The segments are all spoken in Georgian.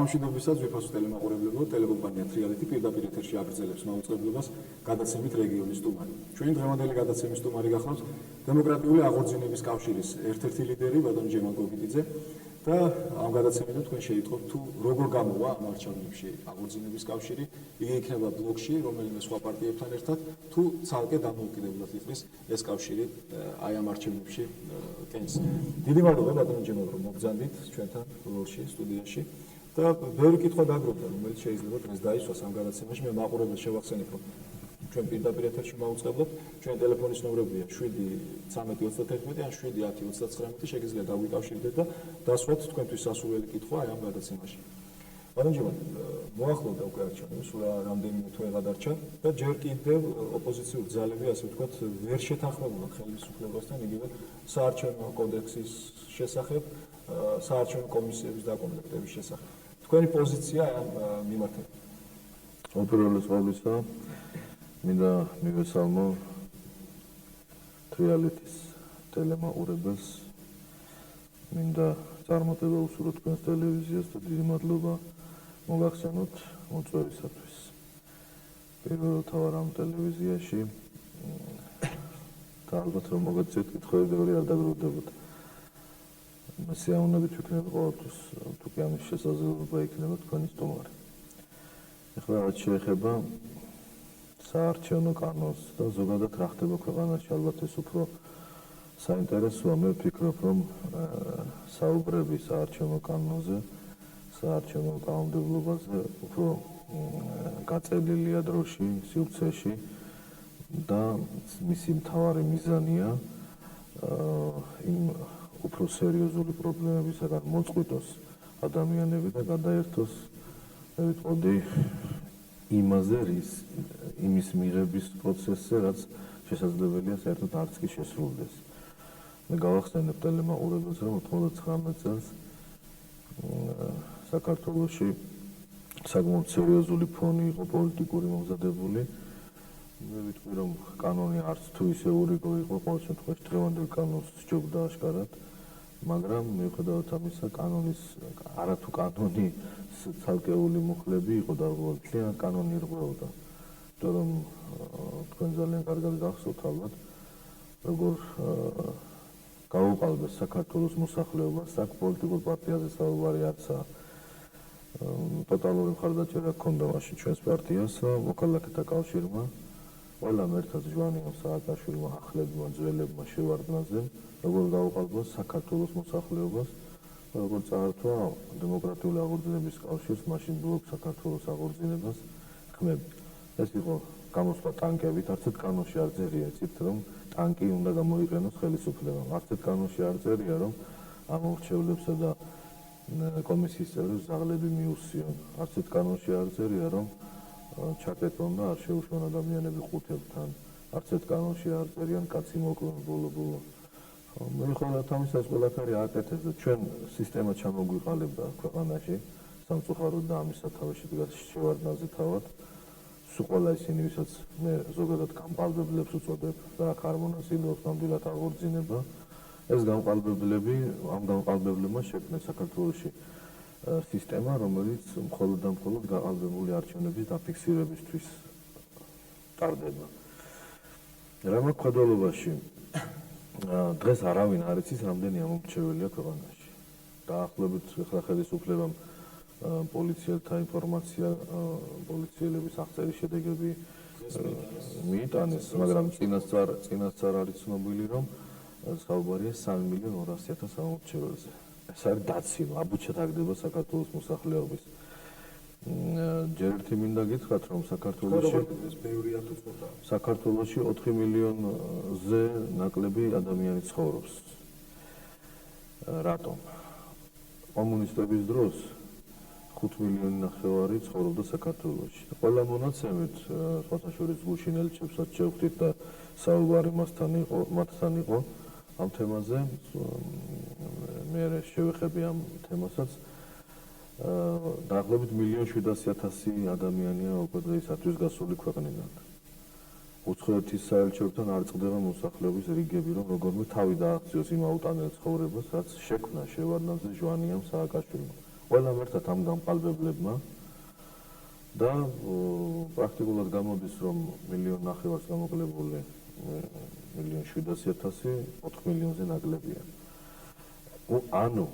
სამშვიდობისაც ვიფასო ტელემაყურებლებო, ტელეკომპანია Triality პირდაპირ ეთერში აგრძელებს მაუწყებლობას გადაცემით რეგიონის სტუმარი. ჩვენი დღევანდელი გადაცემის სტუმარი გახლავთ დემოკრატიული აღორძინების კავშირის ერთ-ერთი ლიდერი ბატონი ჯემალ გოგიტიძე და ამ გადაცემიდან თქვენ შეიტყობთ თუ როგორ გამოვა ამ არჩევნებში აღორძინების კავშირი, იგი იქნება ბლოკში, რომელიმე სხვა პარტიებთან ერთად, თუ ცალკე დამოუკიდებლად იყრის ეს კავშირი აი ამ არჩევნებში კენჭს. დიდი მადლობა ბატონო ჯემალ, რომ მოგზავნით ჩვენთან როლში, სტუდიაში. და ბევრი კითხვა დაგროვდა, რომელიც შეიძლება დღეს დაისვას ამ გადაცემაში. მე მაყურებელს შევახსენებ, რომ ჩვენ პირდაპირ ეთერში მაუწყებლობთ. ჩვენი ტელეფონის ნომრებია 7-13-31 ან 7-10-39. შეგიძლიათ დაგვიკავშირდეთ და დასვათ თქვენთვის სასურველი კითხვა აი ამ გადაცემაში. ბატონო ჯემალ, მოახლოვდა უკვე არჩევნები, სულ რამდენიმე თვე გადარჩა და ჯერ კიდევ ოპოზიციური ძალები, ასე ვთქვათ, ვერ შეთანხმებულან ხელისუფლებასთან იგივე საარჩევნო კოდექსის შესახებ, საარჩევნო კომისიების დაკომპლექტების შესახებ. თქვენი პოზიცია ამ მიმართებით? უპირველეს ყოვლისა, მინდა მივესალმო Triality-ის ტელემაყურებელს, მინდა წარმატება უსურვო თქვენს ტელევიზიას და დიდი მადლობა მოგახსენოთ მოწვევისათვის. პირველად თავარ ამ ტელევიზიაში და ალბათ რომ მოგეცეთ კითხვები ბევრი არ დაგროვდებოდა. სიამოვნებით ვიქნები ყოველთვის, თუ კი ამის შესაძლებლობა იქნება თქვენი სტუმარი. ეხლა რაც შეეხება საარჩევნო კანონს და ზოგადად რა ხდება ქვეყანაში, ალბათ ეს უფრო საინტერესოა. მე ვფიქრობ, რომ საუბრები საარჩევნო კანონზე, საარჩევნო კანონმდებლობაზე უფრო გაწელილია დროში, სივრცეში და მისი მთავარი მიზანია იმ უფრო სერიოზული პრობლემებისაგან მოწყვიტოს ადამიანები და გადაერთოს, მე ვიტყოდი, იმაზე, იმის მიღების პროცესზე, რაც შესაძლებელია საერთოდ არც კი შესრულდეს. მე გავახსენებ ტელემაყურებელს, რომ 99 წელს საქართველოში საკმაოდ სერიოზული ფონი იყო პოლიტიკური მომზადებული. მე ვიტყვი, რომ კანონი არც თუ ისე ურიგო იყო, ყოველ შემთხვევაში დღევანდელ კანონს სჯობდა აშკარად, მაგრამ მიუხედავად ამისა, კანონის არათუ კანონი ცალკეული მუხლები იყო და მთლიანად კანონი ირღვეოდა. იმიტომ რომ თქვენ ძალიან კარგად გახსოვთ ალბათ, როგორ გაუყალბეს საქართველოს მოსახლეობას, აქ პოლიტიკურ პარტიაზე საუბარი არცა. ტოტალური მხარდაჭერა ჰქონდა მაშინ ჩვენს პარტიას, მოქალაქეთა კავშირმა, ყველამ ერთად ჟვანიამ სააკაშვილმა, ახლებმა, ძველებმა შევარდნაზე, როგორ გაუყალბეს საქართველოს მოსახლეობას, როგორ წაართვა დემოკრატიული აღორძინების კავშირს, მაშინ ბლოკ საქართველოს აღორძინებას ხმები. ეს იყო გამოსვლა ტანკებით, არც ერთ კანონში არ წერია იცით, რომ ტანკი უნდა გამოიყენოს ხელისუფლებამ. არც ერთ კანონში არ წერია, რომ ამორჩევლებსა და კომისიის წევრებს ზაღლები მიუსიონ. არც ერთ კანონში არ წერია, რომ ჩაკეტონ და არ შეუშვან ადამიანები ყუთებთან. არც ერთ კანონში არ წერიან კაცი მოკლონ ბოლო-ბოლო. მიუხედავად ამისა, ეს ყველაფერი აკეთეს და ჩვენ სისტემა ჩამოგვიყალიბდა ქვეყანაში სამწუხაროდ და ამის სათავეში დგას შევარდნაზე თავად. სულ ყველა ისინი, ვისაც მე ზოგადად გამყალბებლებს უწოდებ და აქ არ მონაწილეობს ნამდვილად აღორძინება, ეს გამყალბებლები, ამ გამყალბებლებმა შექმნეს საქართველოში სისტემა, რომელიც მხოლოდ და მხოლოდ გაყალბებული არჩევნების დაფიქსირებისთვის ტარდება. რა მაქვს ხედველობაში? დღეს არავინ არ იცის, რამდენი ამომრჩეველია ქვეყანაში. დაახლოებით ახლა ხელისუფლებამ პოლიციელთა ინფორმაცია, პოლიციელების აღწერის შედეგები მიიტანეს, მაგრამ წინასწარ არის ცნობილი, რომ საუბარია 3.200.000 ამომრჩეველზე. ეს არის დაცინო, აბუჩად აგდება საქართველოს მოსახლეობის. ჯერ ერთი მინდა გითხრათ, რომ საქართველოში 4 მილიონზე ნაკლები ადამიანი ცხოვრობს. რატომ? კომუნისტების დროს 5 მილიონი ნახევარი ცხოვრობდა საქართველოში. ყველა მონაცემით, სხვათა შორის გუშინ ელჩებსაც შევხვდით და საუბარი მათთან იყო ამ თემაზე. მე შევეხები ამ თემასაც. დაახლოებით 1.700.000 ადამიანია უკვე დღეისათვის გასული ქვეყნიდან. უცხოეთის საელჩოებთან არ წყდება მოსახლეობის რიგები, რომ როგორმე თავი დააღწიოს იმ აუტანელ ცხოვრებას, რაც შექმნა შევარდნაძე, ჟვანიამ, სააკაშვილმა. ყველამ ერთად ამ გამყალბებლებმა და პრაქტიკულად გამოდის რომ 1.5 მილიონს გამოკლებული 1.700.000 4 მილიონზე ნაკლებია. ანუ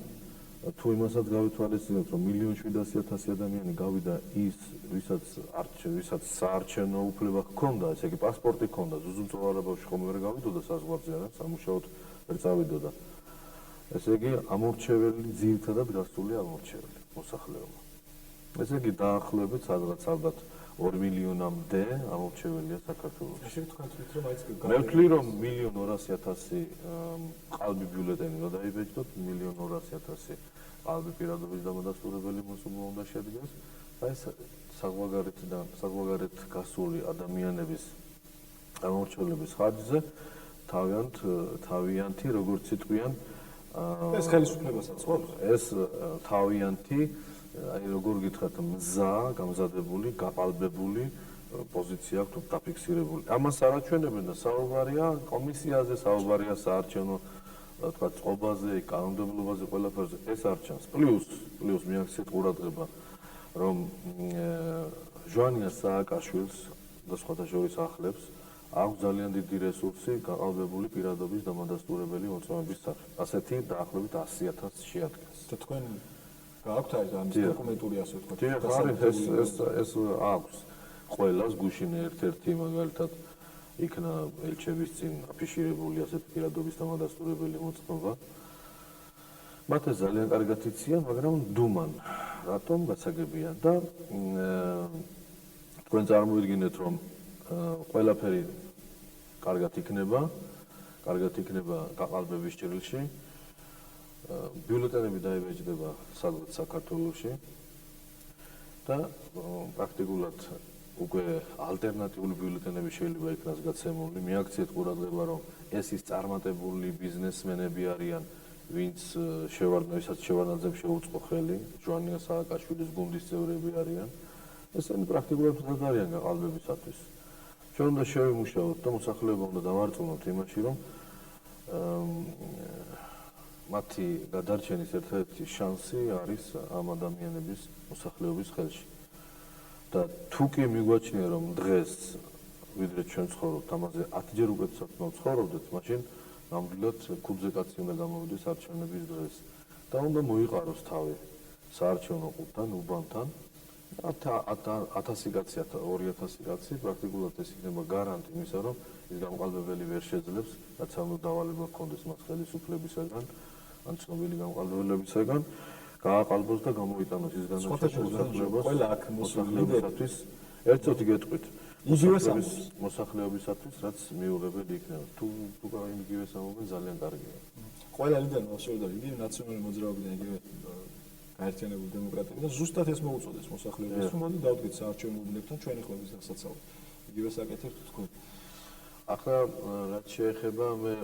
თუ იმასაც გავითვალისწინებთ რომ 1.700.000 ადამიანი გავიდა ის ვისაც საარჩევნო უფლება ჰქონდა, ესე იგი პასპორტი ჰქონდა, ზუზუმწოვარებაში ხომ ვერ გავიდოდა საზღვარზე არა, სამუშაოდ ვერ წავიდოდა. ესე იგი ამორჩეველი ძირითადად გასული ამორჩეველი მოსახლეობა. ესე იგი დაახლოებით სადღაც ალბათ 2 მილიონამდე ამორჩეველია საქართველოში. ესე თქვენ თვით რომ აიც მე ვთვლი რომ 1.200.000 ყალბი ბიულეტენი რა დაიბეჭდოთ 1.200.000 ყალბი პირადობის დამადასტურებელი მოსულობა უნდა შედგეს და ეს საგვაგარეთ გასული ადამიანების ამორჩევლების ხარჯზე თავიანთი როგორც იტყვიან ეს ხელისუფლებასაც ყოფს ეს თავიანთი აი როგორ გითხრათ მზა გამზადებული გაყალბებული პოზიცია აქვს დაფიქსირებული. ამას არაჩვენებენ და საუბარია კომისიაზე, საუბარია საარჩევნო თქვა წყობაზე, კანონმდებლობაზე, ყველაფერზე ეს არ ჩანს. პლუს მიაქცეთ ყურადღება რომ ჟვანია სააკაშვილს და სხვათა შორის ახლებს აქვს ძალიან დიდი რესურსი გაყალბებული პირადობის დამადასტურებელი მოწმეების სახით. ასეთი დაახლოებით 100.000 შეადგენს. და თქვენ გააქვთ აი ამის დოკუმენტური ასე ვთქვათ. ეს აქვს ყველას გუშინ ერთ-ერთი მაგალითად იქნა ელჩების წინ აფიშირებული ასეთი პირადობის დამადასტურებელი მოწმობა. მათ ეს ძალიან კარგად იციან, მაგრამ დუმან რატომ გასაგებია და თქვენ წარმოიდგინეთ რომ ყველაფერი კარგად იქნება გაყალბების ჭრილში. ბიულეტენები დაიბეჭდება სადღაც საქართველოში და პრაქტიკულად უკვე ალტერნატიული ბიულეტენები შეიძლება იქნას გაცემული. მიაქციეთ ყურადღება რომ ეს ის წარმატებული ბიზნესმენები არიან, ვინც შევარდნაძემ შეუწყო ხელი, ჟვანია სააკაშვილის გუნდის წევრები არიან. ესენი პრაქტიკულად მზად არიან გაყალბებისათვის. ჩვენ უნდა შევიმუშაოთ და მოსახლეობა უნდა დავარწმუნოთ იმაში, რომ მათი გადარჩენის ერთ-ერთი შანსი არის ამ ადამიანების მოსახლეობის ხელში. და თუ კი მიგვაჩნია რომ დღეს ვიდრე ჩვენ ცხოვრობთ, ამაზე 10-ჯერ უკეთესად ვცხოვრობდეთ, მაშინ ნამდვილად ქუძე კაცი უნდა გამოვიდეს არჩევნების დღეს და უნდა მოიყაროს თავი საარჩევნო ყუთთან, უბანთან 1000 კაცი, 2000 კაცი, პრაქტიკულად ეს იქნება გარანტი იმისა, რომ ის გამყალბებელი ვერ შეძლებს, რაც ამ დავალება ჰქონდეს მას ხელისუფლებისაგან, ან ცნობილი გამყალბებლებისაგან, გააყალბოს და გამოიტანოს ის განაჩენი მოსახლეობას. ყველა აქ მოსახლეობისათვის ერთწოთი გეტყვით. მოსახლეობისათვის, რაც მიუღებელი იქნება. თუ იგივეს ამბობენ, ძალიან კარგია. ყველა ლიდერი მოსულდება იგივე ნაციონალური მოძრაობიდან, იგივე გაერთიანებული დემოკრატიიდან და ზუსტად ეს მოუწოდეს მოსახლეობას, რომ მოდი დავდგეთ საარჩევნო უბნებთან ჩვენი ხმების დასაცავად. იგივე საკეთებთ თქვენ. ახლა რაც შეეხება მე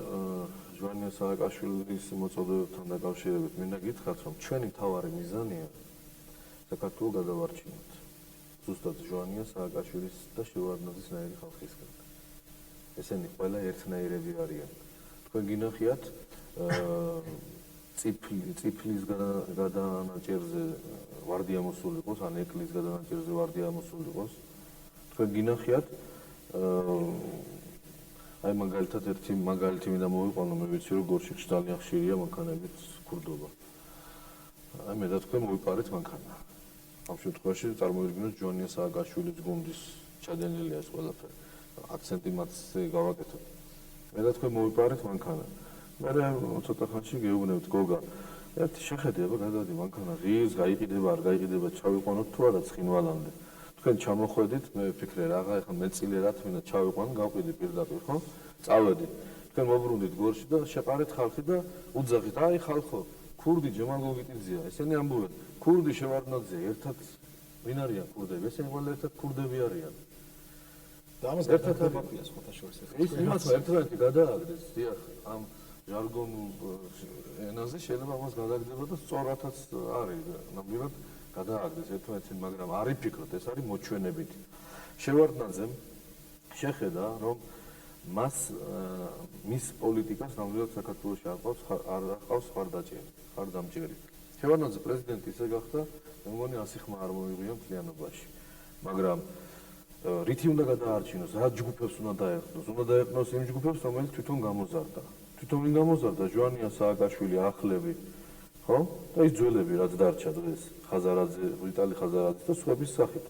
ჟვანია სააკაშვილის მოწოდებებთან დაკავშირებით მინდა გითხრათ, რომ ჩვენი მთავარი მიზანია საქართველოს გადავარჩინოთ. ზუსტად ჟვანია სააკაშვილის და შევარდნაძის ნაირი ხალხისგან. ესენი ყველა ერთნაირები არიან. თქვენ გინახიათ წიფლის გადანაჭერზე ვარდია მოსული იყოს, ან ეკლის გადანაჭერზე ვარდია მოსული იყოს. თქვენ გინახიათ აი მაგალითად ერთი მაგალითი მინდა მოვიყვანო, მე ვიცი რომ გორშიქში ძალიან ხშირია მანქანებით ქურდობა. აი მე და თქვენ მოვიპარეთ მანქანა. ამ შემთხვევაში წარმოიდგინოთ ჟვანია სააკაშვილის გუნდის ჩადენილია ეს ყველაფერი. 10 სანტიმეტრზე გავაკეთოთ. მე და თქვენ მოვიპარეთ მანქანა. მე ცოტა ხანში გეუბნებთ გოგა, ერთი შეხედე აბა გადადი მანქანა ღირს გაიყიდება, არ გაიყიდება, ჩავიყვანოთ თუ არა ცხინვალამდე. თქვენ ჩამოხვედით, მე ვფიქრე რაღა ეხლა მეწილე რა თქმა უნდა ჩავიყვან, გავყიდი პირდაპირ, ხო? წავედი. თქვენ მოbrunდით გორში და შეყარეთ ხალხი და უძახით, აი ხალხო, ქურდი ჯემალგოგიტიძეა, ესენი ამბობენ, ქურდი შევარდნაძეა, ერთად ვინ არიან ქურდები? ესენი ყველა ერთად ქურდები არიან. და ამას ერთად აფია სხვათა შორის ეხლა. ის იმათო ერთმანეთი გადააგდეს, დიახ, ამ ჟარგონულ ენაზე შეიძლება ამას გადაგდება და სწორადაც არის, ნამდვილად გადააგდეს ერთმანეთს, მაგრამ არ იფიქროთ, ეს არის მოჩვენებითი. შევარდნაძემ შეხედა, რომ მის პოლიტიკას ნამდვილად საქართველოში არ ყავს ხარდამჭერი. შევარდნაძე პრეზიდენტი ისე გახდა, მე მგონი 100 ხმა არ მოიღვია მთლიანობაში. მაგრამ რითი უნდა გადაარჩინოს, რა ჯგუფებს უნდა დაეყნოს? უნდა დაეყნოს იმ ჯგუფებს, რომელიც თვითონ გამოზარდა. თვითონ ვინ გამოზარდა? ჟვანია სააკაშვილი, ახლები, ხო? და ის ძველები, რაც დარჩა დღეს, ხაზარაძე, ვიტალი ხაზარაძე და სხვების სახით.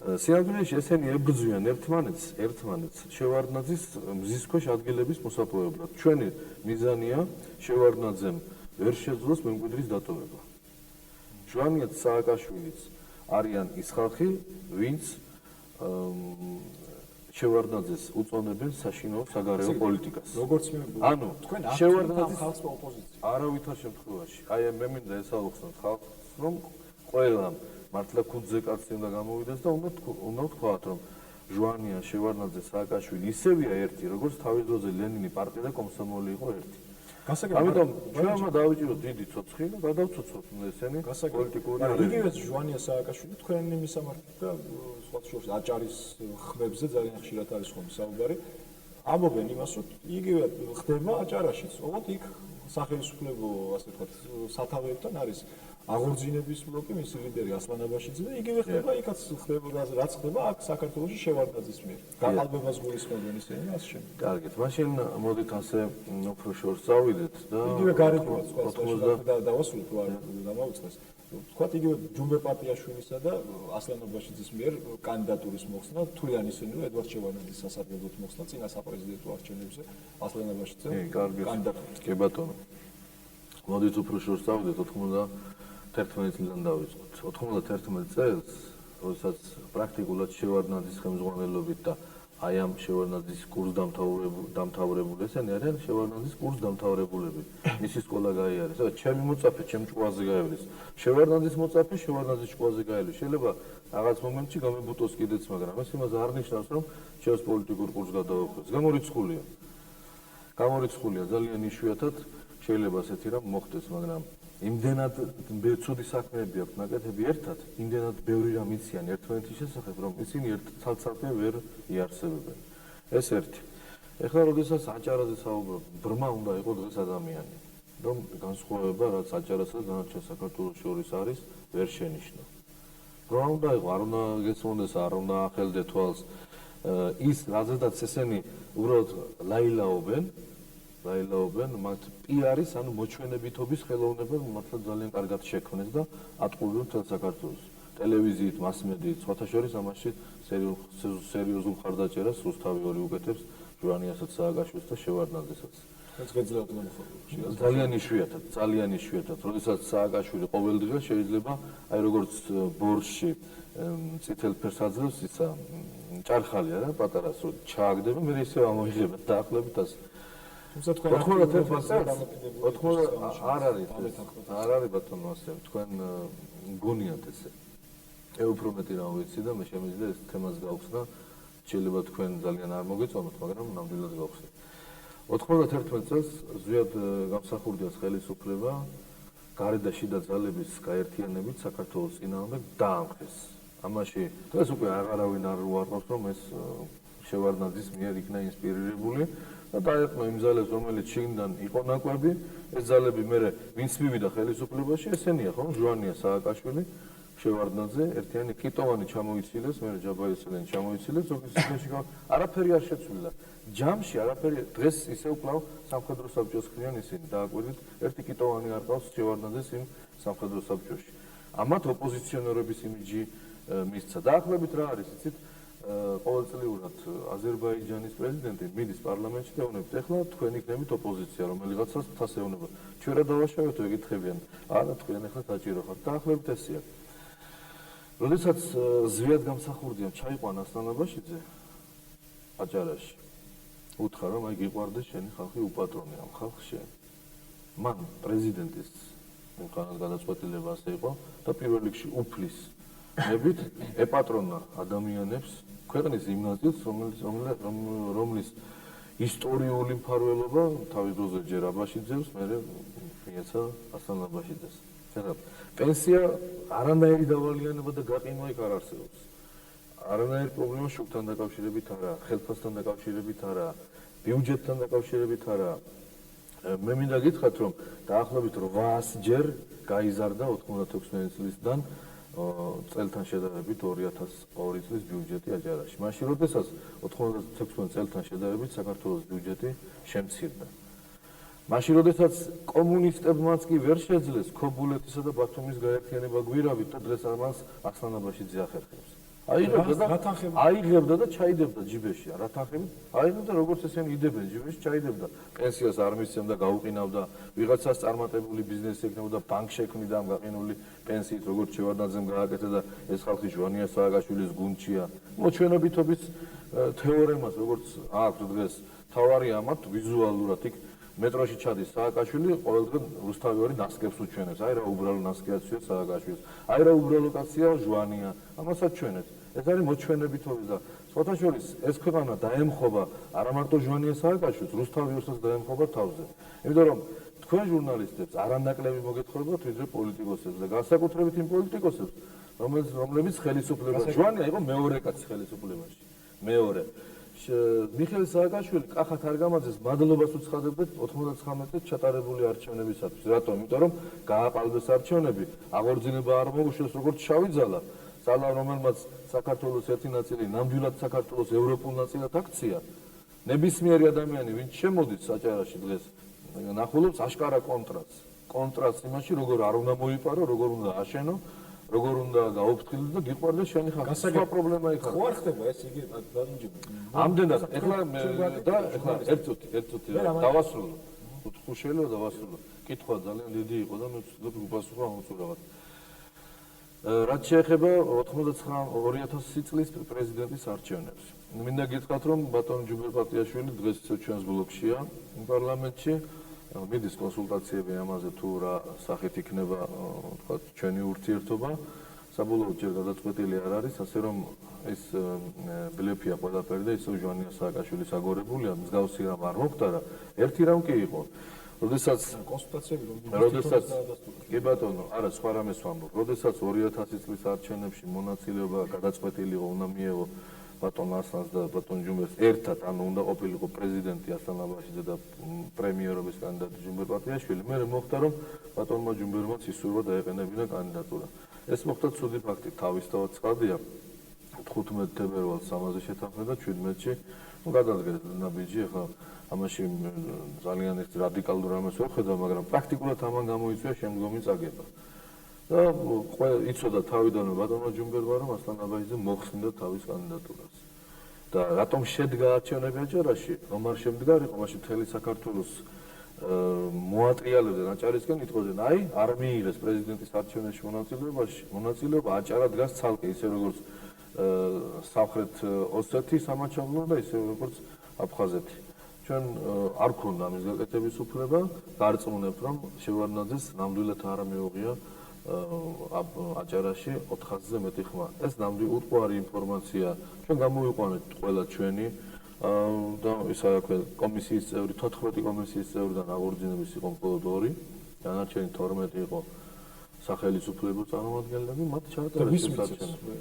სინამდვილეში ესენი ებრძვიან ერთმანეთს შევარდნაძის მზის ქვეშ ადგილების მოსაპოვებლად. ჩვენი მიზანია შევარდნაძემ ვერ შეძლოს მემკვიდრის დატოვება. ჟვანიაც სააკაშვილიც არიან ის ხალხი, ვინც შევარდნაძეს უწონებენ საშინაო საგარეო პოლიტიკას. როგორც მე ანუ თქვენ შევარდნაძის ხალხს ოპოზიცია. არავითარ შემთხვევაში. აი მე მინდა ესაუხსნათ ხალხს, რომ ყველამ მართლა ქუძზე კაცი უნდა გამოვიდეს და უნდა ვთქვათ, რომ ჟვანია, შევარდნაძე, სააკაშვილი ისევია ერთი, როგორც თავის დროზე ლენინი პარტია და კომსომოლი იყო ერთი. ამიტომ ჩვენმა დავიჭიროთ დიდი ცოცხი და გადავცოცხლოთ ესენი პოლიტიკური არები. იგივე ჟვანია სააკაშვილი თქვენი მისამართი და სხვა შორის აჭარის ხმებზე ძალიან ხშირად არის ხოლმე საუბარი. ამბობენ იმას, რომ იგივე ხდება აჭარაშიც. ოღონდ იქ სახელმწიფო, ასე ვთქვათ, სათავეებთან არის აღორძინების ბლოკი, მისი ლიდერი ასლან აბაშიძე და იგივე ხდება იქაც ხდება რაც ხდება აქ საქართველოში შევარდნაძის მიერ. გაყალბებას გულისხმობენ ისინი ასე შემდეგ. კარგით, მაშინ მოდით ასე უფრო შორს წავიდეთ და იგივე გარეთმაც და დავასრულოთ რა დამოუწყეს. ვთქვათ იგივე ჯუმბე პატიაშვილისა და ასლან აბაშიძის მიერ კანდიდატურის მოხსნა, თვლიან ისინი რომ ედვარდ შევარდნაძის სასარგებლოდ მოხსნა წინა საპრეზიდენტო არჩევნებზე ასლან აბაშიძე კანდიდატურით. კი ბატონო. მოდით უფრო შორს წავიდეთ 91 წლიდან დავიწყოთ. 91 წელს, როდესაც პრაქტიკულად შევარდნაძის ხელმძღვანელობით და აი ამ შევარდნაძის კურსდამთავრებული ესენი არიან შევარდნაძის კურსდამთავრებულები. მისი სკოლა გაიარეს. ჩემი მოწაფე, ჩემ ჭკუაზე გაივლის. შევარდნაძის მოწაფე, შევარდნაძის ჭკუაზე გაივლის. შეიძლება რაღაც მომენტში გამებუტოს კიდეც, მაგრამ ეს იმას არ ნიშნავს, რომ ჩემს პოლიტიკურ კურსს გადავახვდეს. გამორიცხულია ძალიან იშვიათად შეიძლება ასეთი რამ მოხდეს, მაგრამ იმდენად ცუდი საქმეები აქვს ნაკეთები ერთად, იმდენად ბევრი რამ იციან ერთმანეთის შესახებ, რომ ისინი ცალ-ცალკე ვერ იარსებებენ. ეს ერთი. ეხლა როდესაც აჭარაზე საუბრობ, ბრმა უნდა იყოს დღეს ადამიანი, რომ განსხვავება რაც აჭარასა და დანარჩენ საქართველოს შორის არის, ვერ შენიშნო. ბრმა უნდა იყოს, არ უნდა გესმოდეს, არ უნდა ახელდე თვალს ის, რაზედაც ესენი უბრალოდ ლაილაობენ, მათ პიარის, ანუ მოჩვენებითობის ხელოვნება მართლა ძალიან კარგად შექმნეს და ატყუებენ მთელ საქართველოს. ტელევიზიით, მასმედიით, სხვათა შორის ამაში სერიოზულ მხარდაჭერას რუსთავი ორი უკეთებს, ჟვანიასაც, სააკაშვილს და შევარდნაძესაც. ძალიან იშვიათად, როდესაც სააკაშვილი ყოველდღე შეიძლება, აი როგორც ბორშში წითელ ფერს აძლევს, ისა ჭარხალია რა, პატარას რო ჩააგდება, მე ისევ ამოიღება დაახლოებით ასე. 91 წელს არ არის ბატონო ასე, თქვენ გონიათ ესე. უფრო მეტი რამ ვიცი და მე შემიძლია ეს თემას გავხსნა, შეიძლება თქვენ ძალიან არ მოგეწონოთ, მაგრამ ნამდვილად გავხსნით. 91 წელს ზვიად გამსახურდიას ხელისუფლება გარეთ და შიდა ძალების გაერთიანებით საქართველოს წინააღმდეგ დაამხეს. ამაში დღეს უკვე აღარავინ არ უარყოფს, რომ ეს შევარდნაძის მიერ იქნა ინსპირირებული და დაეყო იმ ძალებს, რომელიც შიგნიდან იყო ნაკვები, ეს ძალები მერე ვინც მივიდა ხელისუფლებაში, ესენია ხო, ჟვანია, სააკაშვილი, შევარდნაძე, ერთიანი კიტოვანი ჩამოიცილეს, მერე ჯაბაიოსელიანი ჩამოიცილეს, ზოგის სიაში არაფერი არ შეცვლილა. ჯამში არაფერი, დღეს ისევ კვლავ სამხედრო საბჭოს ხრიან ისინი, დააკვირდით, ერთი კიტოვანი არ ყავს შევარდნაძეს იმ სამხედრო საბჭოში. ამათ ოპოზიციონერების იმიჯი მისცა. დაახლოებით რა არის, იცით? ყოველწლიურად აზერბაიჯანის პრეზიდენტი მიდის პარლამენტში და ეუბნებით, ეხლა თქვენ იქნებით ოპოზიცია, რომელიღაცას თას ეუბნება. ჩვენ რა დავაშავეთ, ეკითხებიან. არა, თქვენ ეხლა საჭირო ხართ. დაახლოებით ესეა. როდესაც ზვიად გამსახურდიამ ჩაიყვანა ასლან აბაშიძე აჭარაში, უთხრა, რომ აი გიყვარდეს შენი ხალხი უპატრონე ამ ხალხს შენ. მან პრეზიდენტის მქონე გადაწყვეტილება ასე იყო და პირველ რიგში უფლის ნებით ეპატრონა ადამიანებს ქვეყნის იმ ნაწილს, რომლის ისტორიული მფარველობა თავის დროზე ჯერ აბაშიძეს, მერე მიეცა ასლან აბაშიძეს. პენსია არანაირი დავალიანება და გაყინვა იქ არ არსებობს. არანაირი პრობლემა შუქთან დაკავშირებით არა, ხელფასთან დაკავშირებით არა, ბიუჯეტთან დაკავშირებით არა. მე მინდა გითხრათ, რომ დაახლოებით 800 ჯერ გაიზარდა 96 წლისგან წელთან შედარებით 2002 წლის ბიუჯეტი აჭარაში. მაშინ, როდესაც 96 წელთან შედარებით საქართველოს ბიუჯეტი შემცირდა. მაშინ, როდესაც კომუნისტებმაც კი ვერ შეძლეს ქობულეთისა და ბათუმის გაერთიანება გვირავით და დღეს ამას ასლანაბაში ძიახერხებს. აიღებდა და ჩაიდებდა ჯიბეში. რა თანხებით? აიღებდა, როგორც ესენი იდებენ ჯიბეში, ჩაიდებდა. პენსიას არ მისცემდა, გაუყინავდა, ვიღაცას წარმატებული ბიზნესი ექნებოდა, ბანკ შექმნიდა ამ გაყინული პენსიით, როგორც შევარდნაძემ გააკეთა და ეს ხალხი ჟვანია სააკაშვილის გუნდშია. მოჩვენებითობის თეორემას, როგორც აქვს დღეს, თავარი ამათ ვიზუალურად იქ მეტროში ჩადის სააკაშვილი, ყოველდღე რუსთავი ნასკებს უჩვენებს. აი რა უბრალო ნასკიაცია სააკაშვილს. აი რა უბრალო კაცია ჟვანია. ამასაც ჩვენებს. ეს არის მოჩვენებითობის და სხვათა შორის ეს ქვეყანა დაემხობა არა მარტო ჟვანია სააკაშვილს, რუსთავიოსაც დაემხობა თავზე. იმიტომ რომ თქვენ ჟურნალისტებს არანაკლები მოგეთხოვებათ ვიდრე პოლიტიკოსებს და განსაკუთრებით იმ პოლიტიკოსებს, რომლებიც ხელისუფლებას ჟვანია იყო მეორე კაცი ხელისუფლებაში. მეორე მიხეილ სააკაშვილი კახათ არგამაძეს მადლობას უცხადებდეთ 99 წელს ჩატარებული არჩევნებისათვის. რატომ? იმიტომ რომ გააყალბეს არჩევნები, აღორძინება არ მოუშვეს როგორც შავი ძალა. ძალა, რომელმაც საქართველოს ერთი ნაწილი ნამდვილად საქართველოს ევროპულ ნაწილად აქცია. ნებისმიერი ადამიანი, ვინც შემოდის საჭარაში დღეს, ნახულობს აშკარა კონტრასტს. კონტრასტს იმაში, როგორ არ უნდა მოიპარო, როგორ უნდა აშენო, როგორ უნდა გაუფრთხილდე და გიყვარდეს შენი ხალხი. სხვა პრობლემა იქ არის. ხო არ ხდება ეს იგი დანჯები. ამდენად, ეხლა ერთ წუთი დავასრულო. თუ შეიძლება დავასრულო. კითხვა ძალიან დიდი იყო და მე ვცდილობ უპასუხო ამას რაღაც. რაც შეეხება 2009 წლის პრეზიდენტის არჩევნებს. მინდა გითხრათ, რომ ბატონი ჯუბერ პარტიაშვილი დღეს ჩვენს ბლოკშია პარლამენტში. მიდის კონსულტაციები ამაზე თუ რა სახით იქნება თქვა ჩვენი ურთიერთობა. საბოლოოდ ჯერ გადაწყვეტილი არ არის, ასე რომ ეს ბლეფია ყველაფერი და ისევ ჟვანია სააკაშვილის აგორებულია, მსგავსი რამ არ მოხდარა. ერთი რამ კი იყო. როდესაც კონსულტაციები კი ბატონო, არა სხვა რამეს ვამბობ. როდესაც 2000 წლის არჩევნებში მონაწილეობა გადაწყვეტილი იყო, უნდა მიეღო ბატონ ასლანს და ბატონ ჯუმბერს ერთად, ანუ უნდა ყოფილიყო პრეზიდენტი ასლან აბაშიძე და პრემიერობის კანდიდატი ჯუმბერ პარტიაშვილი. მე მოხდა რომ ბატონმა ჯუმბერმაც ისურვა დაეყენებინა კანდიდატურა. ეს მოხდა ცუდი ფაქტი, თავისთავად ცხადია. 15 თებერვალს ამაზე შეთანხმდა 17-ში, გადადგეს ნაბიჯი, ახლა ამაში ძალიან ერთ რადიკალურ რამეს ვერ ხედავ, მაგრამ პრაქტიკულად ამან გამოიწვია შემდგომი წაგება. და იცოდა თავიდანვე ბატონმა ჯუმბერმა, რომ ასლან აბაშიძე მოხსნიდა თავის კანდიდატურას. და რატომ შედგა არჩევნები აჭარაში? რომ არ შემდგარიყო, მაშინ მთელი საქართველოს მოატრიალებდნენ აჭარისკენ, იტყოდნენ, აი, არ მიიღეს პრეზიდენტის არჩევნებში მონაწილეობა, აჭარა დგას ცალკე, ისე როგორც სამხრეთ ოსეთი სამაჩაბლო და ისე როგორც აფხაზეთი. ჩვენ არ გქონდა ამის გაკეთების უფლება, გარწმუნებთ, რომ შევარდნაძეს ნამდვილად არ მიუღია აჭარაში 400-ზე მეტი ხმა. ეს ნამდვილად უტყუარი ინფორმაცია. ჩვენ გამოვიყვანეთ ყველა ჩვენი და ისა კომისიის წევრი, 14 კომისიის წევრიდან აღორძინების იყო მხოლოდ 2, დანარჩენი 12 იყო სახელმწიფო წარმომადგენლები, მათ ჩაატარეს ეს არჩევნები.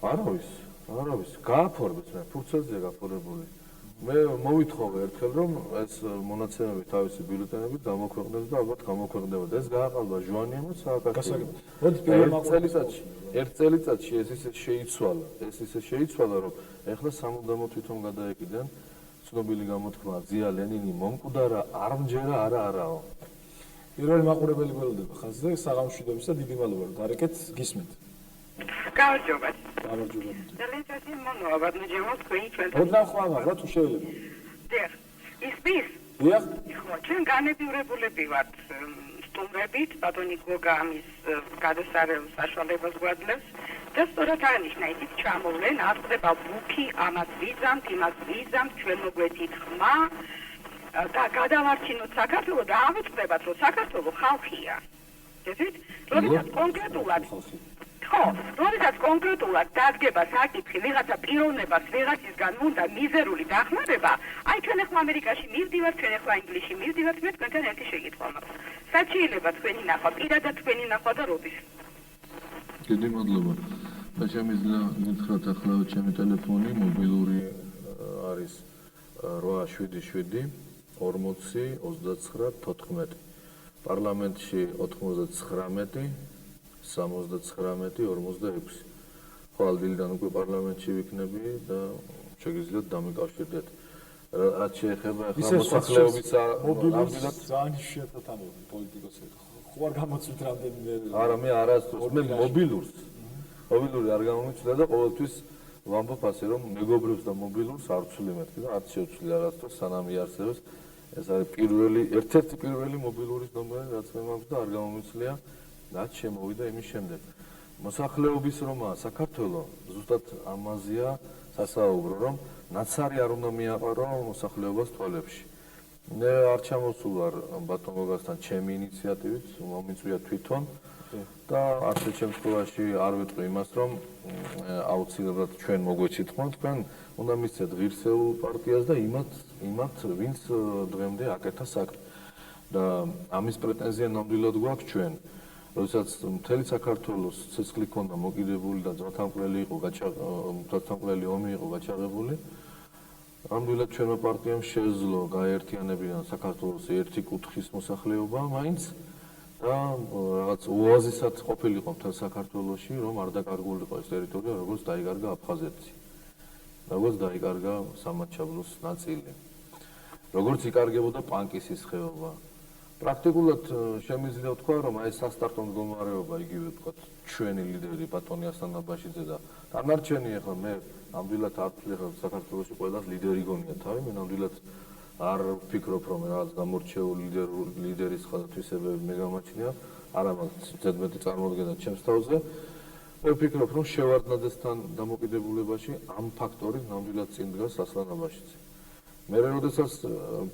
არავის, გააფორმეს მე, ფურცელზეა გაფორმებული. მე მოვითხოვე ერთხელ, რომ ეს მონაცემები თავისი ბიულეტენებით გამოქვეყნდეს და ალბათ გამოქვეყნდება. ეს გააყალბა ჟვანიამაც სააკაშვილმა. ერთ წელიწადში ეს ისე შეიცვალა, რომ ეხლა სამუდამოდ თვითონ გადაეკიდენ ცნობილი გამოთქმა ზია ლენინი მომკვდარა, არ მჯერა არაო. პირველი მაყურებელი გველოდება ხაზზე საღამოშვიდობის და დიდი მადლობა რომ დარეკეთ, გისმენთ. გამარჯობა. გამარჯობა. ძალიან წესი მომავად ნიჟემოს თქვენი ჩვენ. ოდნავ ხვალ რა თუ შეიძლება. დიახ. ის დიახ. ხო, ჩვენ განებიურებულები ვართ სტუმრებით, ბატონი გოგა ამის გადასარევ საშუალებას გვაძლევს და სწორად აღნიშნა, ისიც ჩამოვლენ, არ ხდება ბუქი, ამას ვიზამთ, იმას ვიზამთ, ჩვენ მოგვეთით ხმა და გადავარჩინოთ საქართველოს და ავიწყდებათ, რომ საქართველოს ხალხია. ესეთ, როდესაც კონკრეტულად როდესაც კონკრეტულად დადგება საკითხი, ვიღაცა პიროვნებას ვიღაცისგან უნდა მიზერული დახმარება, აი ჩვენ ახლა ამერიკაში მივდივართ, ჩვენ ახლა ინგლისში მივდივართ, მე თქვენთან ერთი შეკითხვა მაქვს. სად შეიძლება თქვენი ნახვა, პირადად თქვენი ნახვა და როდის? დიდი მადლობა. და შემიძლია გითხრათ ახლა ჩემი ტელეფონი მობილური არის 877 40-29-14. პარლამენტში 99, 79-46. ხო, დილიდან უკვე პარლამენტში ვიქნები და შეგიძლიათ დამიკავშირდეთ. რაც შეეხება მოსახლეობის მობილურს ძალიან იშვიათად ამბობენ პოლიტიკოსები. ხო არ გამოცვით რამდენიმე არა მე არასდროს მე მობილურს არ გამომიწვია და ყოველთვის ვამბობ ასე რომ მეგობრებს და მობილურს არ ვცვლი მეთქი და არც შევცვლი არასდროს სანამ იარსებებს ეს არის ერთ-ერთი პირველი მობილურის ნომერი რაც მე მაქვს და არ გამომიწვია რაც შემოვიდა იმის შემდეგ მოსახლეობის რომაა საქართველოს ზუსტად ამაზეა სასაუბრო რომ ნაცარი არ უნდა მიაყარო მოსახლეობას თვალებში მე არ ჩამოსულვარ ბატონ გოგასთან ჩემი ინიციატივით მომიწვია თვითონ და არც შემთხვევაში არ ვიტყვი იმას რომ აუცილებლად ჩვენ მოგვეჩით ხომ თქვენ უნდა მისცეთ ღირსეულ პარტიას და იმათ ვინც დღემდე აკეთა საქმე და ამის პრეტენზია ნამდვილად გვაქვს ჩვენ როდესაც მთელი საქართველოს ცეცხლი ქონდა მოკიდებული და ძვათამკვლელი იყო ძვათამკვლელი ომი იყო გაჩაღებული ნამდვილად ჩვენმა პარტიამ შეძლო გაერთიანებინა საქართველოს ერთი კუთხის მოსახლეობა მაინც და რაღაც ოაზისად ყოფილიყო მთელ საქართველოში რომ არ დაკარგულიყო ეს ტერიტორია როგორც დაიკარგა აფხაზეთში როგორც დაიკარგა სამაჩაბლოს ნაწილი როგორც იკარგებოდა პანკისის ხეობა პრაქტიკულად შემიძლია ვთქვა რომ აი სასტარტო მდგომარეობა იგივე ვთქვათ ჩვენი ლიდერი ბატონი ასლან აბაშიძე და დანარჩენი ახლა მე ნამდვილად არ ვთვლი ახლა საქართველოში ყველას ლიდერი გონია თავი მე ნამდვილად არ ვფიქრობ რომ რაღაც გამორჩეული ლიდერის ხალხისებები მე გამაჩნია არა მაქვს ზედმეტი წარმოდგენა ჩემს თავზე მე ვფიქრობ რომ შევარდნაძესთან დამოკიდებულებაში ამ ფაქტორი ნამდვილად წინ დგას ასლან აბაშიძე მე როდესაც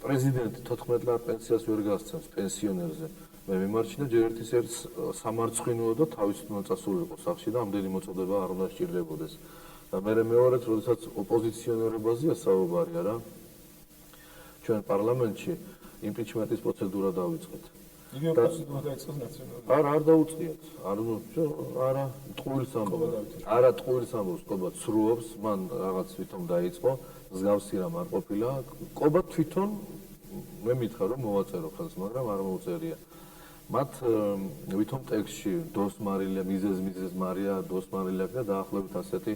პრეზიდენტი 14 ლარ პენსიას ვერ გასცემს პენსიონერზე მე მიმარჩნია ჯერ ერთის სამარცხვინოა და თავის უნდა წასულიყო სახში და ამდენი მოწოდება არ უნდა სჭირდებოდეს და მე მეორედ როდესაც ოპოზიციონერებაზეა საუბარი არა ჩვენ პარლამენტში იმპიჩმენტის პროცედურა დავიწყეთ იგივე პროცედურა დაიწყეს ნაციონალური არ დაუწყიათ არა ტყუილს ამბობს არა ტყუილს ამბობს ყობა ცრუობს მან რაღაც თვითონ დაიწყო მსგავსი რამ არ ყოფილა ყობა თვითონ მე მითხრა რომ მოვაწერო ხელს მაგრამ არ მოუწერია მათ თვითონ ტექსტში დოს მარილია მიზეზ მარია დოს მარილია და დაახლოებით ასეთი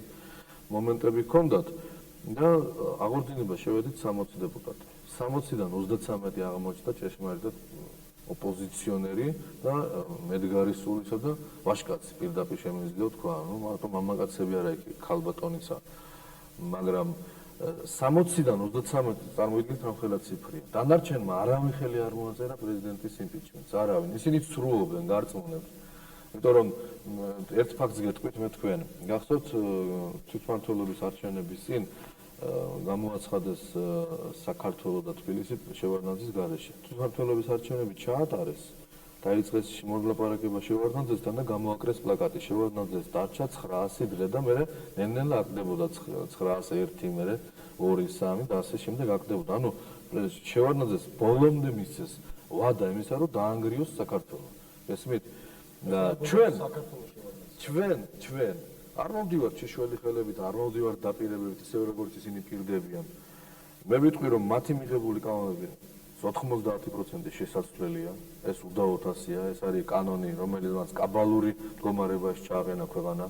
მომენტები ჰქონდათ და აღორძინება შევედით 60 დეპუტატი 60-დან 33 აღმოჩნდა ჭეშმარიტად ოპოზიციონერი და მედგარისულისა და ვაშკაცი პირდაპირ შემიძლია თქვა რომ მარტო მამაკაცები არა იქ ქალბატონიცა მაგრამ 60-დან 33 წარმოიდგინეთ რამხელა ციფრია დანარჩენმა არავინ ხელი არ მოაწერა პრეზიდენტის იმპიჩმენტს არავინ ისინი ცრუობენ გარწმუნებს იმიტომ რომ ერთ ფაქტს გეტყვით მე თქვენ გახსოვთ თვითმმართველობის არჩევნების წინ გამოაცხადეს საქართველოს და თბილისის შევარდნაძის გარეშე. თვითმმართველობის არჩევნები ჩაატარეს, დაიწყეს მოლაპარაკება შევარდნაძესთან და გამოაკრეს პლაკატი. შევარდნაძეს დარჩა 900 დღე და მე ნელ-ნელა აკდებოდა 901, მე 2, 3 და ასე შემდეგ აკდებოდა. ანუ შევარდნაძეს ბოლომდე მისცეს ვადა იმისა, რომ დაანგრიოს საქართველო. ესმით და ჩვენ არ მოვდივარ შეშველი ხელებით, არ მოვდივარ დაპირებებით, ისე როგორც ისინი პირდებიან. მე ვიტყვი რომ მათი მიღებული კანონები 90% შესაძლებელია, ეს უდაოდ ასია, ეს არის კანონი, რომელიც კაბალური მდგომარეობაში ჩააყენა ქვეყანა.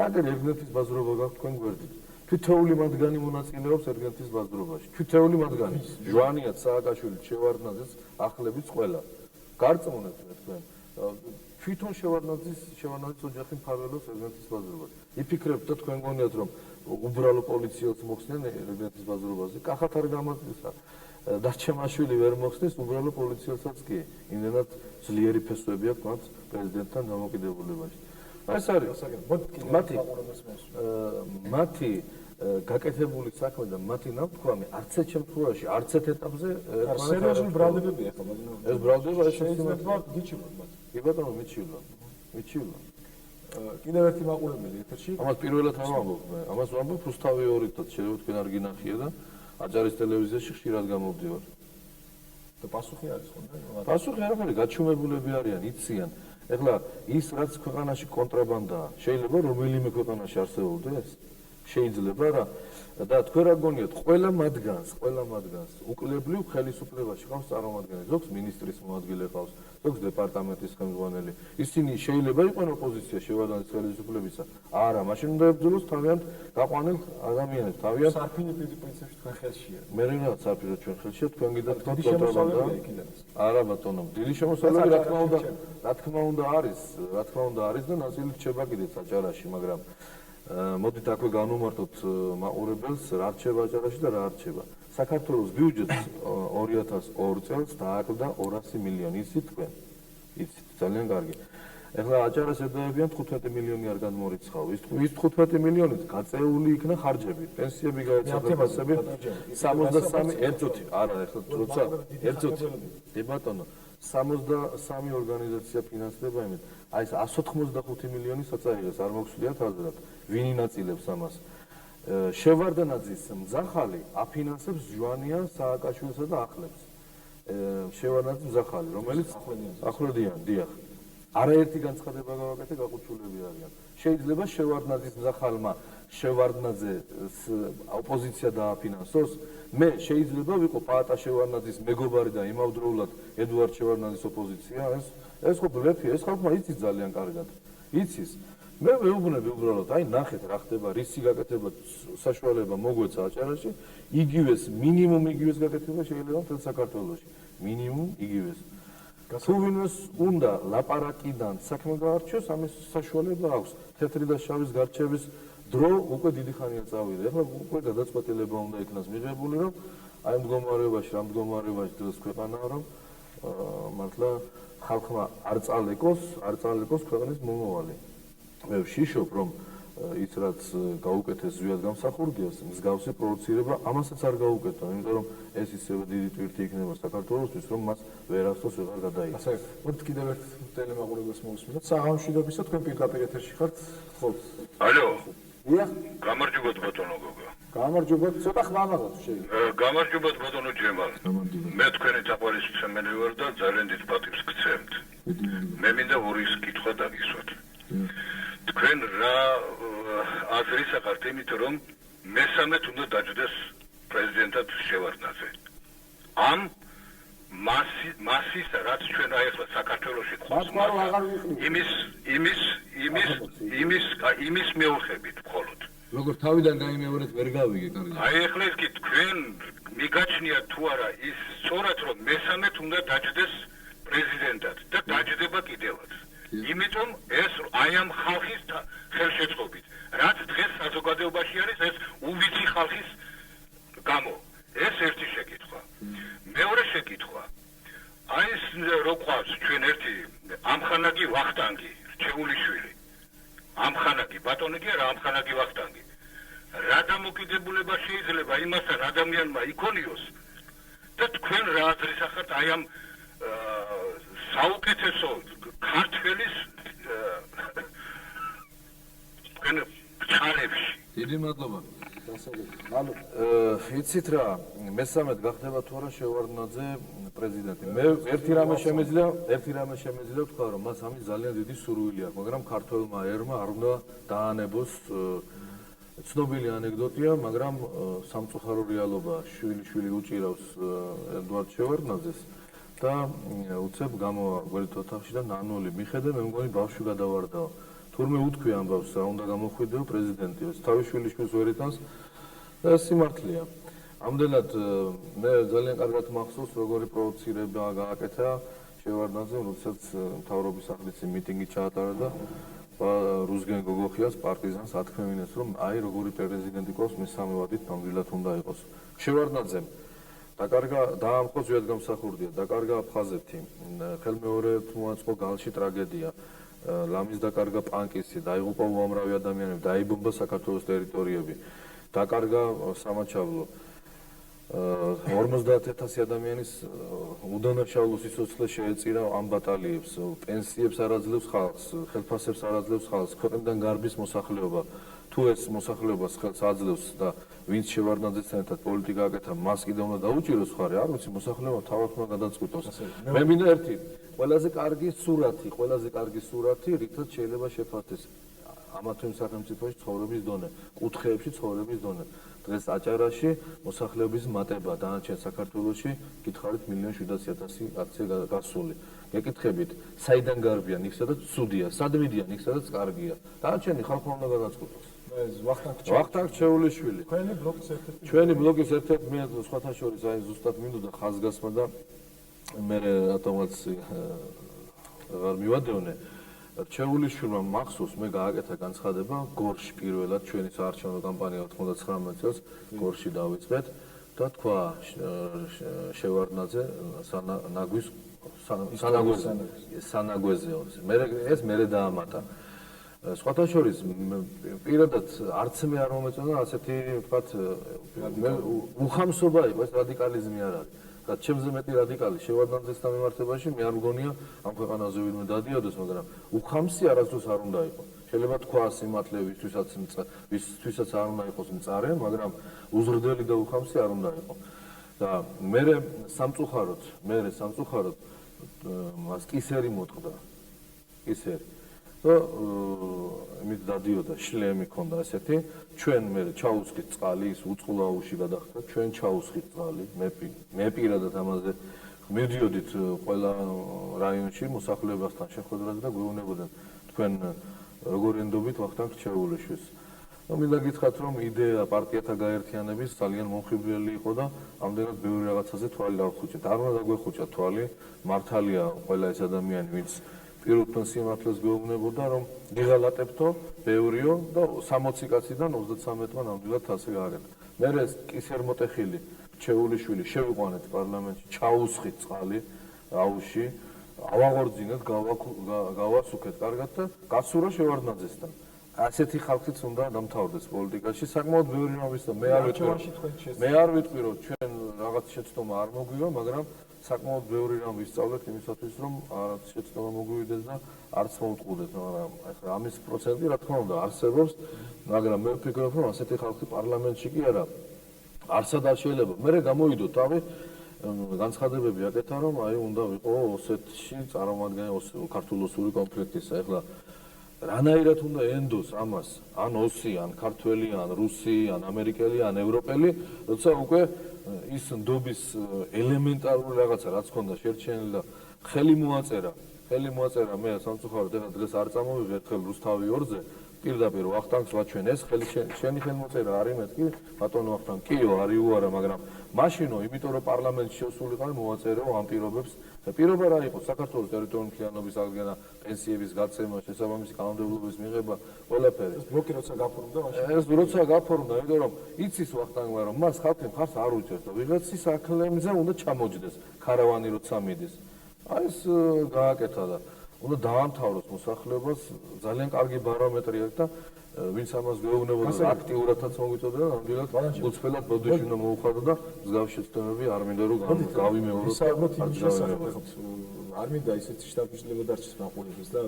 აგერ ერთგეთის ბაზრობა გაქვთ თქვენ გვერდით. თითოეული მათგანი მონაწილეობს ერთგეთის ბაზრობაში. თითოეული მათგანი. ჟვანიაც, სააკაშვილიც, შევარდნაძეც, ახლებიც ყველა. გარწმუნებთ მე თქვენ. თვითონ შევარდნაძის ოჯახი მფარველობს ერთგეთის ბაზრობაში. იფიქრებთ და თქვენ გონიათ რომ უბრალო პოლიციელს მოხსნიან ერთგეთის ბაზრობაზე. კახათ არ გამართლისა. დარჩემაშვილი ვერ მოხსნის უბრალო პოლიციელსაც კი. იმდენად ძლიერი ფესვები აქვს მათ პრეზიდენტთან დამოკიდებულებაში. ეს არის მათი გაკეთებული საქმე და მათი ნათქვამი არც ერთ შემთხვევაში, არც ერთ ეტაპზე სერიოზული ბრალდებებია ხო, მაგრამ ეს ბრალდება ეს შეიძლება გიჩვენოთ მათ. კი ბატონო, მიჩვენა. კიდევ ერთი მაყურებელი ეთერში. ამას პირველად არ ვამბობ მე. ამას ვამბობ რუსთავი 2-თაც, შეიძლება თქვენ არ გინახია და აჭარის ტელევიზიაში ხშირად გამოვდივარ. და პასუხი არის ხო? პასუხი არაფერი, გაჩუმებულები არიან, იციან. ეხლა ის რაც ქვეყანაში კონტრაბანდაა, შეიძლება რომელიმე ქვეყანაში არსებობდეს? შეიძლება რა და თქვენ რა გონიათ ყველა მათგანს უკლებლივ ხელისუფლებაში ყავს წარმომადგენელი ზოგს მინისტრის მოადგილე ყავს ზოგს დეპარტამენტის ხელმძღვანელი ისინი შეიძლება იყვნენ ოპოზიცია შევარდნაძის ხელისუფლებისა არა მაშინ უნდა ებრძოლოს თავიანთ გაყვანილ ადამიანებს თავიანთ სარფინი პრინციპში თქვენ ხელშია მე რა სარფინო ჩვენ ხელშია თქვენ გიდათ არა ბატონო დიდი შემოსავლები რა თქმა უნდა არის და ნაწილი რჩება კიდეც აჭარაში მაგრამ მოდით აქვე განვმართოთ მაყურებელს რა რჩება აჭარაში და რა რჩება საქართველოს ბიუჯეტს 2002 წელს დააკლდა 200 მილიონი იცით თქვენ იცით ძალიან კარგი ეხლა აჭარას ედავებიან 15 მილიონი არ განმორიცხავ ის 15 მილიონით გაწეული იქნა ხარჯები პენსიები გაეცადა ფასები 63 ერთოთი არა ეხლა როცა ერთოთი ბატონო 63 ორგანიზაცია ფინანსდება იმით აი ეს 185 მილიონი საწაიღეს არ მოგსვლიათ აზრად ვინი ნაწილებს ამას შევარდნაძის მძახალი აფინანსებს ჯვანიან სააკაშვილსა და ახლებს შევარდნაძის მძახალი რომელიც ახლედიან დიახ არაერთი განცხადება გავაკეთე გაყუჩულები არიან შეიძლება შევარდნაძის მძახალმა შევარდნაძეს ოპოზიცია დააფინანსოს მე შეიძლება ვიყო პაატა შევარდნაძის მეგობარი და იმავდროულად ედუარდ შევარდნაძის ოპოზიცია ეს ხო ბლეფია ეს ხალხმა იცის ძალიან კარგად იცის მე ვეუბნები უბრალოდ აი ნახეთ რა ხდება რისი გაკეთება საშუალება მოგვეცა აჭარაში იგივეს მინიმუმ იგივეს გაკეთება შეიძლება მთელ საქართველოში მინიმუმ იგივეს თუ ვინმეს უნდა ლაპარაკიდან საქმე გაარჩიოს ამის საშუალება აქვს თეთრი და შავის გარჩევის დრო უკვე დიდი ხანია წავიდა ეხლა უკვე გადაწყვეტილება უნდა იქნას მიღებული რომ აი მდგომარეობაში რა მდგომარეობაში დღეს ქვეყანაა რომ მართლა ხალხმა არ წალეკოს ქვეყნის მომავალი მე ვშიშობ რომ ის რაც გაუკეთეს ზვიად გამსახურდიას მსგავსი პროვოცირება ამასაც არ გაუკეთა იმიტომ რომ ეს ისევ დიდი ტვირთი იქნება საქართველოსთვის რომ მას ვერასდროს ვეღარ გადაიქცა ასე მოდით კიდევ ერთ ტელემაყურებელს მოვისმინოთ საღამოშვიდობისა თქვენ პირდაპირ ეთერში ხართ გთხოვთ ალო დიახ გამარჯობათ ბატონო გოგო გამარჯობა ცოტა ხმამაღლა თუ შეიძლება გამარჯობათ ბატონო ჯემალ მე თქვენი თაყვანისმცემელი ვარ და ძალიან დიდ პატივს გცემთ მე მინდა ორი კითხვა დაგისვათ თქვენ რა აზრის ახართ იმით რომ მესამედ უნდა დაჯდეს პრეზიდენტად შევარდნაძე ამ მასის რაც ჩვენ ახლა საქართველოში ყავს იმის მეოხებით მხოლოდ როგორ თავიდან გაიმეორეთ ვერ გავიგე კარგი აი ახლა ის კი თქვენ მიგაჩნიათ თუ არა ის სწორად რომ მესამედ უნდა დაჯდეს პრეზიდენტად და დაჯდება კიდევაც იმიტომ ეს აი ამ ხალხის ხელშეწყობით რაც დღეს საზოგადოებაში არის ეს უვიცი ხალხის გამო ეს ერთი შეკითხვა მეორე შეკითხვა აი ეს რო ყავს ჩვენ ერთი ამხანაგი ვახტანგი რჩეულიშვილი ამხანაგი ბატონი კი არა ამხანაგი ვახტანგი რა დამოკიდებულება შეიძლება იმასთან ადამიანმა იქონიოს და თქვენ რა აზრის ახართ აი ამ საუკეთესო ქართველის თქვენ ჩალებში დიდი მადლობა იცით რა მესამედ გახდება თუ არა შევარდნაძე პრეზიდენტი მე ერთი რამე შემეძლია ვთქვა რომ მას ამის ძალიან დიდი სურვილი აქვს მაგრამ ქართველმა ერმა არ უნდა დაანებოს ცნობილი ანეკდოტია მაგრამ სამწუხარო რეალობა შვილი უჭირავს ედუარდ შევარდნაძეს და უცებ გამოვა გვერდით ოთახში და ნანული მიხედე მე მგონი ბავშვი გადავარდაო თურმე უთქვი ამბავს რა უნდა გამოხვიდეო პრეზიდენტიო თავის შვილიშვილს ვერ იტანს და სიმართლეა ამდენად მე ძალიან კარგად მახსოვს როგორი პროვოცირება გააკეთა შევარდნაძემ როდესაც მთავრობის სახლში მიტინგი ჩაატარა და რუსგენ გოგოხიას პარტიზანს ათქმევინეს რომ აი როგორი პრეზიდენტი ყავს მესამე ვადით ნამდვილად უნდა იყოს შევარდნაძემ დაკარგა დაამხო ზვიად გამსახურდია დაკარგა აფხაზეთი ხელმეორედ მოაწყო გალში ტრაგედია ლამის დაკარგა პანკისი დაიღუპა უამრავი ადამიანები დაიბომბა საქართველოს ტერიტორიები დაკარგა სამაჩაბლო 50000 ადამიანის უდანაშაულო სიცოცხლე შეეწირა ამ ბატალიებს პენსიებს არ აძლევს ხალხს ხელფასებს არ აძლევს ხალხს ქვეყნიდან გარბის მოსახლეობა თუ ეს მოსახლეობას ხელს აძლევს და ვინც შევარდნაძესთან ერთად პოლიტიკა აკეთა მას კიდე უნდა დაუჭიროს ხარი არ ვიცი მოსახლეობა თავად უნდა გადაწყვიტოს მე მინდა ერთი ყველაზე კარგი სურათი რითაც შეიძლება შეფართეს ამა თუ იმ სახელმწიფოში ცხოვრების დონე, კუთხეებში ცხოვრების დონე. დღეს აჭარაში მოსახლეობის მატება დანარჩენ საქართველოში გითხარით 1,700,000 აქცია გასული. გეკითხებით, საიდან გარბიან იქ სადაც ცუდია, სად მიდიან იქ სადაც კარგია. დანარჩენი ხალხმა უნდა გადაწყვიტოს. ვახტანგ ჩეულიშვილი. ჩვენი ბლოკის ერთ-ერთი მე სხვათა შორის აი ზუსტად მინდოდა ხაზგასმა და მე რატომაც აღარ მივადევნე. ჩეულიშვილმა მახსოვს მე გააკეთა განცხადება გორში პირველად ჩვენი საარჩევნო კამპანია 99 წელს გორში დავიწყეთ და თქვა შევარდნაძე ნაგვის სანაგვეზე ეს მე დაამატა. სხვათა შორის პირადად არც მე არ მომეწონა ასეთი ვთქვათ უხამსობა იყო, ეს რადიკალიზმი არ არის. რაც ჩემზე მეტი რადიკალი შევარდნაძესთან მიმართებაში მე არ მგონია ამ ქვეყანაზე ვინმე დადიოდეს, მაგრამ უხამსი არასდროს არ უნდა იყოს. შეიძლება თქვა სიმართლე ვისთვისაც არ უნდა იყოს მწარე, მაგრამ უზრდელი და უხამსი არ უნდა იყოს. და მე სამწუხაროდ მას კისერი მოტყდა. კისერი. და იმით დადიოდა, შლემი ქონდა ესეთი. ჩვენ მე ჩაუსხით წყალი, ის უწყლაუში გადახდა, ჩვენ ჩაუსხით წყალი, მე პირადად ამაზე მივდიოდით ყველა რაიონში მოსახლეობასთან შეხვედრაზე და გვეუბნებოდნენ თქვენ როგორ ენდობით ვახტანგ ჩეულიშვილს. მინდა გითხრათ, რომ იდეა პარტიათა გაერთიანების ძალიან მომხიბვლელი იყო და ამდენად ბევრი რაღაცაზე თვალი დავხუჭეთ. არ უნდა დაგვეხუჭა თვალი, მართალია ყველა ეს ადამიანი, ვინც პირობთან სიმართლეს გვეუბნებოდა, რომ გიღალატებთო, ბევრიო და 60 კაციდან 33-მა ნამდვილად ასე გააკეთა. მე ეს კისერმოტეხილი ჩეულიშვილი შევიყვანეთ პარლამენტში, ჩაუსხით წყალი აუში, ავაღორძინეთ, გავასუქეთ კარგად და გასურა შევარდნაძესთან. ასეთი ხალხიც უნდა დამთავრდეს პოლიტიკაში. საკმაოდ ბევრი რამის და მე არ ვიტყვი, რომ ჩვენ რაღაც შეცდომა არ მოგვივა, მაგრამ საკმაოდ ბევრი რამ ვისწავლეთ იმისათვის, რომ არც შეცდომა მოგვივიდეს და არც მოვუტყუდეთ, მაგრამ ახლა ამის პროცენტი რა თქმა უნდა არსებობს, მაგრამ მე ვფიქრობ, რომ ასეთი ხალხი პარლამენტში კი არა არსად არ შეიძლება. მე გამოვიდო თავი განცხადებები აკეთა, რომ აი უნდა ვიყო ოსეთში წარმომადგენელი ქართულ-ოსური კონფლიქტისა. ახლა რანაირად უნდა ენდოს ამას, ან ოსი, ან ქართველი, ან რუსი, ან ამერიკელი, ან ევროპელი, როცა უკვე ის ნდობის ელემენტარული რაღაცა რაც ქონდა შერჩენილი და ხელი მოაწერა მე სამწუხაროდ ეხლა დღეს არ წამოვიღე ერთხელ რუსთავი 2-ზე პირდაპირ ვახტანგს ვაჩვენ ეს შენი ხელმოწერა არის მეთქი ბატონო ვახტანგ კიო არის უარა მაგრამ მაშინო იმიტომ რომ პარლამენტში შესულიყავი მოვაწერეო ამ პირობებს და პირობა რა იყო საქართველოს ტერიტორიული მთლიანობის აღდგენა პენსიების გაცემა შესაბამისი კანონმდებლობის მიღება ყველაფერი ეს ბლოკი როცა გაფორმდა ეს როცა გაფორმდა იმიტომ რომ იცის ვახტანგმა რომ მას ხალხი მხარს არ უჭერს და ვიღაცის აკლემზე უნდა ჩამოჯდეს ქარავანი როცა მიდის აი ეს გააკეთა და უნდა დაამთავროს მოსახლეობას ძალიან კარგი ბარომეტრი აქვს და ვინც ამას გვეუბნებოდა აქტიურადაც მოგვიწოდა და ნამდვილად უცხელად ბოდიში უნდა მოუხადო და მსგავსი შეცდომები არ მინდა რომ გავიმეოროთ არ მინდა ისეთი შტაბ-ბიჭდება დარჩეს მაყურებელს და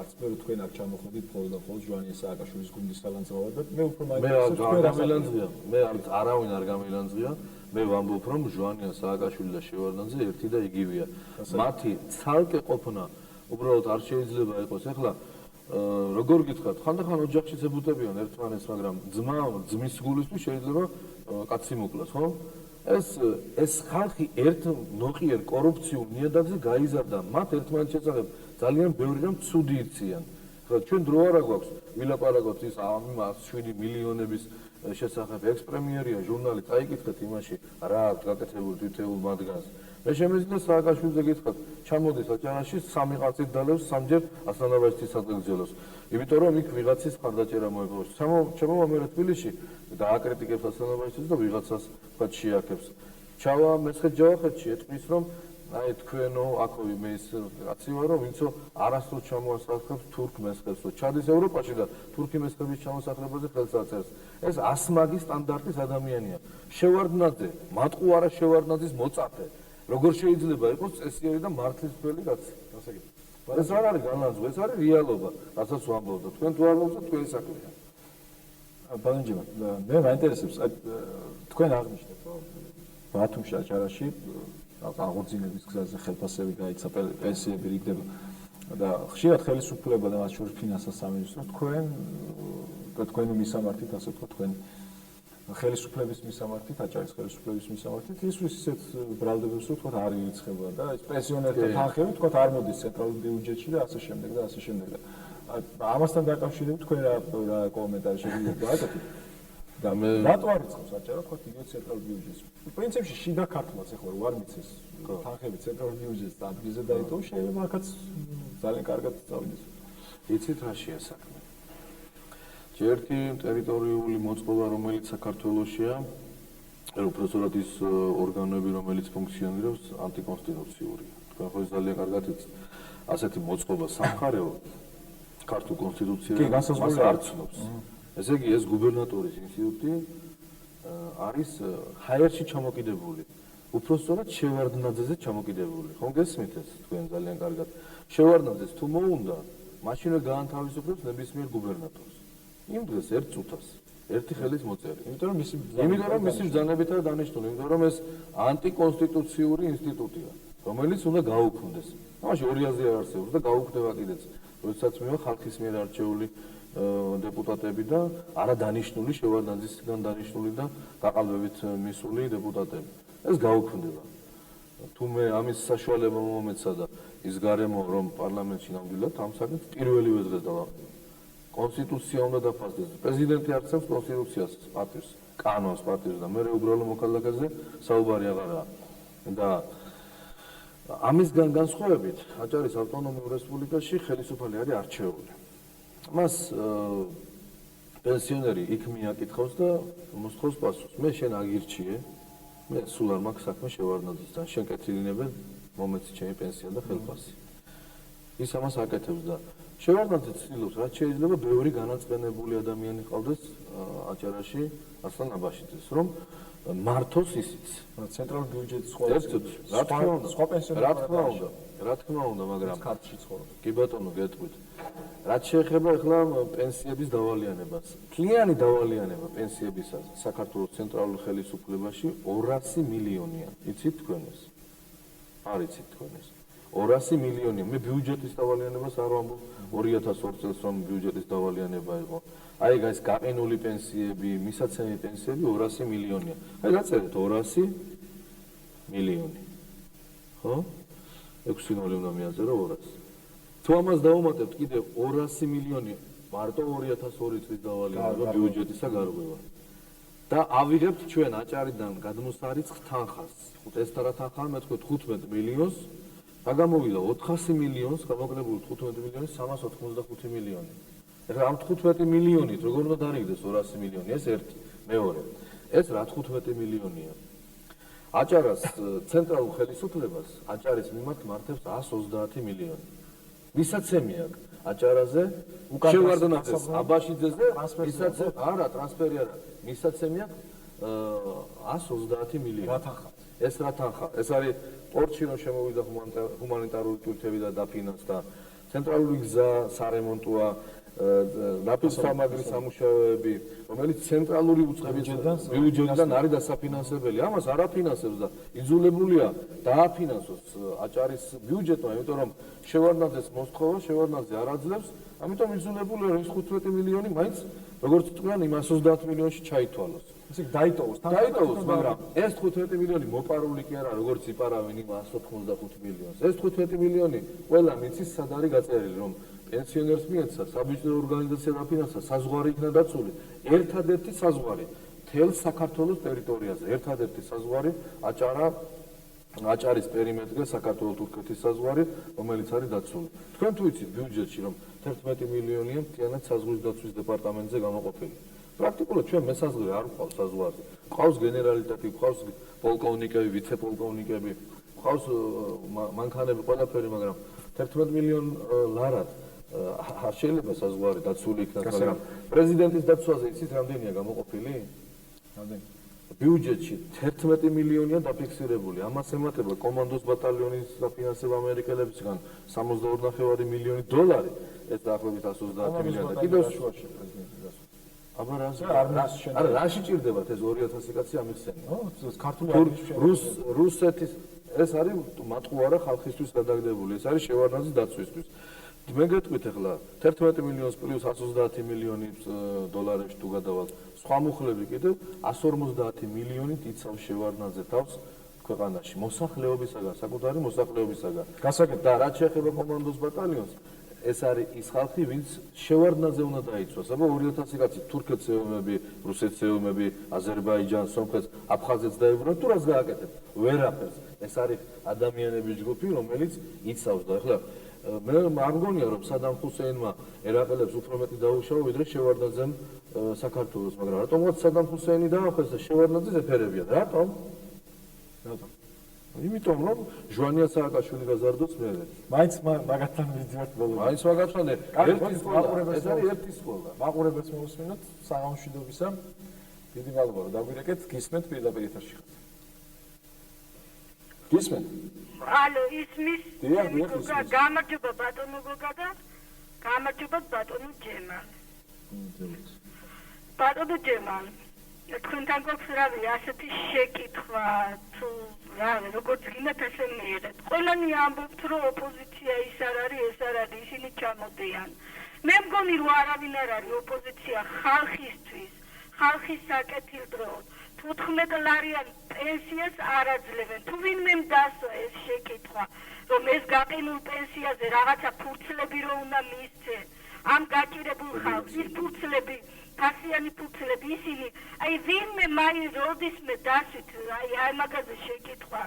არც მე თქვენ აქ ჩამოხვდით მხოლოდ და მხოლოდ ჟვანია სააკაშვილის გუნდის სალანძღავად და მე უფრო მე არავინ არ გამილანძღია მე ვამბობ რომ ჟვანია სააკაშვილი და შევარდნაძე ერთი და იგივეა მათი ცალკე ყოფნა უბრალოდ არ შეიძლება იყოს ახლა როგორ გითხრათ ხანდახან ოჯახში ზებუტებიან ერთმანეთს მაგრამ ძმის გულისთვის შეიძლება კაცი მოკლას ხო ეს ხალხი ერთ ნოყიერ კორუფციულ ნიადაგზე გაიზარდა მათ ერთმანეთს შესახებ ძალიან ბევრი რამ ცუდი იციან ხო ჩვენ დრო არა გვაქვს ვილაპარაკოთ ის 7 მილიონების შესახებ ექსპრემიერია ჟურნალი წაიკითხეთ იმაში რა აქვს გაკეთებული თითოეულ მათგანს მე შემეძინა სააკაშვილზე გითხრათ ჩამოდის აჭარაში 3 კაცით დალევს 3-ჯერ ასლანაბაშის საგრძელოს იმიტომ რომ იქ ვიღაცის ხარდაჭერა მოეპოვოს ჩემო მე თბილისში დააკრიტიკებს ასლანაბაშის და ვიღაცას თქვათ შეაქებს ჩავა მესხეთ ჯავახეთში ეთქვის რომ აი თქვენო აქოვი მე ის კაცი ვარო ვინცო არასდროს ჩამოასახლებს თურქ მესხეთს რომ ჩადის ევროპაში და თურქი მესხების ჩამოსახლებაზე ხელს აწერს ეს ასმაგი სტანდარტის ადამიანია შევარდნაძე მატყუ არა შევარდნაძის მოწაფე როგორ შეიძლება იყოს წესიერი და მართლისმფრენი კაცი ეს არ არის განლანძღვა ეს არის რეალობა რასაც ვამბობ და თქვენ თუ არ მოგწონთ თქვენი საქმეა ბალანჯემა მე მაინტერესებს თქვენ აღნიშნეთ რომ ბათუმში აჭარაში აღორძინების გზაზე ხელფასები გაიცა პენსიები რიგდება და ხშირად ხელისუფლება და მათ შორის ფინანსთა სამინისტრო თქვენი მისამართით, ასე ვთქვათ, თქვენი ხელისუფლების მისამართით, აჭარის ხელისუფლების მისამართით ისვის ისეთ ბრალდებებს რომ ვთქვათ არ ირიცხება და ეს პენსიონერთა თანხები ვთქვათ არ მოდის ცენტრალურ ბიუჯეტში და ასე შემდეგ და ასე შემდეგ. ამასთან დაკავშირებით თქვენ რა კომენტარი შეგიძლიათ გააკეთოთ? და მე რატო არ იწყებს აჭარა ვთქვათ იგივე ცენტრალურ ბიუჯეტს? პრინციპში შიდა ქართლას ეხლა რო არ მიცეს თანხები ცენტრალურ ბიუჯეტს და ადგილზე დაიტოვოს, შეიძლება აქაც ძალიან კარგად წავიდეს. იცით რაშია საქმე? ერთი ტერიტორიული მოწყობა, რომელიც საქართველოშია, უпростоრად ის ორგანოები, რომელიც ფუნქციონირებს, ანტიკონსტიტუციურია. თქვენ ხო ძალიან კარგად იცით, ასეთი მოწყობა სამხარეო ქართულ კონსტიტუციას არ ცნობს. ესე იგი, ეს გუბერნატორის ინსტიტუტი არის ჰაერში ჩამოკიდებული. უпростоრად შევარდნაძეზე ჩამოკიდებული. ხომ გესმით ეს თქვენ ძალიან კარგად. შევარდნაძეს თუ მოუნდა, მაშინვე გაანთავისუფლებს ნებისმიერ გუბერნატორს. იმ დღეს ერთ წუთას ერთი ხელის მოწერი. იმიტომ რომ მისი ბრძანებითაა დანიშნული, იმიტომ რომ ეს ანტიკონსტიტუციური ინსტიტუტია, რომელიც უნდა გაუქმდეს. ამაში ორი აზრი არ არსებობს და გაუქმდება კიდეც. როდესაც მივა ხალხის მიერ არჩეული დეპუტატები და არა დანიშნული შევარდნაძისგან დანიშნული და დაყალბებით მისული დეპუტატები. ეს გაუქმდება. თუ მე ამის საშუალება მომეცა და ის გარემო რომ პარლამენტში ნამდვილად ამ საქმეს პირველივე დღეს დავაყენე. კონსტიტუცია უნდა დაფასდეს. პრეზიდენტი არცევს კონსტიტუციას პატივს, კანონს პატივს და მე უბრალო მოქალაქეზე საუბარი აღარაა. და ამისგან განსხვავებით, აჭარის ავტონომიურ რესპუბლიკაში ხელისუფალი არის არჩეული. მას პენსიონერი იქ მიაკითხავს და მოსთხოვს პასუხს. მე შენ აგირჩიე, მე სულ არ მაქვს საქმე შევარდნაძესთან, შენ კეთილინებე მომეცი ჩემი პენსია და ხელფასი. ის ამას აკეთებს და შევარდნაძე ცდილობს, რაც შეიძლება ბევრი განაწყენებული ადამიანი ყავდეს აჭარაში, ასლან აბაშიძეს, რომ მართოს ისიც. ცენტრალურ ბიუჯეტის სხვა პენსიონერები რა თქმა უნდა, მაგრამ ქართლში ცხოვრობს. კი ბატონო, გეტყვით. რაც შეეხება ახლა პენსიების დავალიანებას. მთლიანი დავალიანება პენსიებისა საქართველოს ცენტრალურ ხელისუფლებაში 200 მილიონია. იცით თქვენ ეს? არ იცით თქვენ ეს? 200 მილიონია. მე ბიუჯეტის დავალიანებას არ ვამბობ 2002 წელს რომ ბიუჯეტის დავალიანება იყო. აი ეს გაყინული პენსიები, მისაცემი პენსიები 200 მილიონია. აი გაწერეთ 200 მილიონი. ხო? 6 ნული უნდა მიაწერო 200. თუ ამას დავუმატებთ კიდევ 200 მილიონი მარტო 2002 წლის დავალიანება ბიუჯეტისა გარღვევა. და ავიღებთ ჩვენ აჭარიდან გადმოსარიცხ თანხას. ეს რა თანხაა? მე თქვი 15 მილიონს და გამოვიდა 400 მილიონს, გამოკლებული 15 მილიონი 385 მილიონი. ეხლა ამ 15 მილიონით როგორ უნდა დარიგდეს 200 მილიონი? ეს ერთი, მეორე. ეს რა 15 მილიონია? აჭარას ცენტრალურ ხელისუფლებას აჭარის მიმართ მართებს 130 მილიონი. მისაცემი აქვს აჭარაზე, შევარდნაძეს, აბაშიძეზე, მისაცემი არა, ტრანსფერი არა. მისაცემი აქვს 130 მილიონი. რა თანხა? ეს რა თანხა? ეს არის პორტში რომ შემოვიდა ჰუმანიტარული ტვირთები და დაფინანსდა. ცენტრალური გზა სარემონტოა, ნაფთის-სამაგრის სამუშაოები, რომელიც ცენტრალური ბიუჯეტიდან არის დასაფინანსებელი. ამას არ აფინანსებს და იძულებულია დააფინანსოს აჭარის ბიუჯეტმა, იმიტომ რომ შევარდნაძეს მოსთხოვა, შევარდნაძე არ აძლევს, ამიტომ იძულებულია რომ ის 15 მილიონი მაინც როგორც თქვენ იმ 130 მილიონში ჩაითვალოს. ისე დაიტოვოს, მაგრამ ეს 15 მილიონი მოპარული კი არა, როგორც იპარავენ იმ 185 მილიონს. ეს 15 მილიონი ყველა მიცის სად არის გაწერილი, რომ პენსიონერს მიეცა საბიუჯეტო ორგანიზაცია დაფინანსდა, საზღვარი იქნა დაცული. ერთადერთი საზღვარი მთელ საქართველოს ტერიტორიაზე, ერთადერთი საზღვარი აჭარის პერიმეტრზე საქართველოს თურქეთის საზღვარი, რომელიც არის დაცული. თქვენ თუ იცით ბიუჯეტში რომ 11 მილიონია მთლიანად საზღვრის დაცვის დეპარტამენტზე გამოყოფილი. პრაქტიკულად ჩვენ მესაზღვრე არ ვყავს საზღვარზე. ყავს გენერალიტეტი, ყავს პოლკოვნიკები, ვიცე-პოლკოვნიკები, ყავს მანქანები, ყველაფერი, მაგრამ 11 მილიონ ლარად არ შეიძლება საზღვარი დაცული იქნას, მაგრამ პრეზიდენტის დაცვაზე იცით რამდენია გამოყოფილი? რამდენი? ბიუჯეტში 11 მილიონია დაფიქსირებული. ამას ემატება კომანდოს ბატალიონის დაფინანსება ამერიკელებისგან 62.5 მილიონი დოლარი. ეს დაახლოებით 130 მილიონი და კიდევ შუაში პრეზიდენტის დაცვა. აბა არა, რაში ჭირდებათ ეს 2000 კაცი ამიხსენია? ქართული რუსეთის ეს არის მატყუარა ხალხისთვის გადაგდებული. ეს არის შევარდნაძის დაცვისთვის. მე გეტყვით ახლა 11 მილიონს პლუს 130 მილიონი დოლარებში თუ გადავალთ, სხვა მუხლები კიდევ 150 მილიონით იცავს შევარდნაძე თავს ქვეყანაში მოსახლეობისაგან, საკუთარი მოსახლეობისაგან. გასაგებია. და რაც შეეხება კომანდოს ბატალიონს, ეს არის ის ხალხი, ვინც შევარდნაძე უნდა დაიცვას. აბა 2000 კაცი თურქეთს ეომები, რუსეთს ეომები, აზერბაიჯანს, სომხეთს, აფხაზეთს დაებრუნებთ, თუ რას გააკეთებთ? ვერაფერს. ეს არის ადამიანების ჯგუფი, რომელიც იცავს და ახლა მე არ მგონია რომ სადამ ჰუსეინმა ერაყელებს უფრო მეტი დაუშავა ვიდრე შევარდნაძემ საქართველოს, მაგრამ რატომღაც სადამ ჰუსეინი დაახეს და შევარდნაძეს ეფერებიან? რატომ? იმიტომ რომ ჟვანია სააკაშვილი გაზარდოს მერე. მაინც მაგათთან ვიდივართ ბოლომდე. მაინც მაგათთან ერთი სკოლა, ეს არის ერთი სკოლა. მაყურებელს მოვუსმინოთ საღამოს მშვიდობისა. დიდი მადლობა რომ დაგვირეკეთ, გისმენთ პირდაპირ ეთერში ხართ. გისმენთ? ალო, ისმის? დიახ, ისმის. გამარჯობა ბატონო გოგა და გამარჯობა ბატონო ჯემალ. ბატონო ჯემალ, თქვენთან გვაქვს რავი ასეთი შეკითხვა თუ რავი როგორც გინდათ ასე მიიღეთ. ყველანი ამბობთ რომ ოპოზიცია ის არ არის, ეს არ არის, ისინი ჩამოდიან. მე მგონი რომ არავინ არ არის ოპოზიცია ხალხისთვის, ხალხის საკეთილდროოდ. 14 ლარიან პენსიას არ აძლევენ. თუ ვინმე დასვა ეს შეკითხვა, რომ ეს გაყინულ პენსიაზე რაღაცა ფურცლები რო უნდა მისცენ, ამ გაჭირებულ ხალხს ის ფურცლები, ფასიანი ფურცლები ისინი, აი ვინმე მაინც როდისმე დასვით, აი მაგაზე შეკითხვა,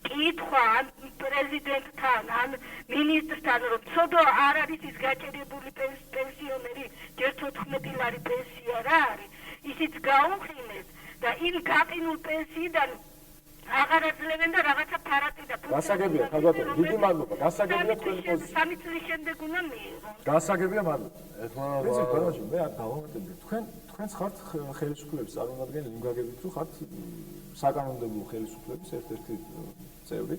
კითხვა ან პრეზიდენტთან, ან მინისტრთან, რომ ცოდო არ არის ის გაჭირებული პენსიონერი, ჯერ 14 ლარი პენსია რა არის, ისიც გაუხილეს. და იმ გაყინულ პენსიიდან აღარ აძლევენ და რაღაცა ფარატი და გასაგებია, ხალბატონო, დიდი მადლობა. გასაგებია თქვენი პოზიცია. 3 წლის შემდეგ უნდა მიიღოს. გასაგებია, მადლობა. ეხლა პრინციპი ბანაში მე არ დავამატებდი. თქვენც ხართ ხელისუფლების წარმომადგენელი, იმ გაგებით რომ ხართ საკანონმდებლო ხელისუფლების ერთ-ერთი წევრი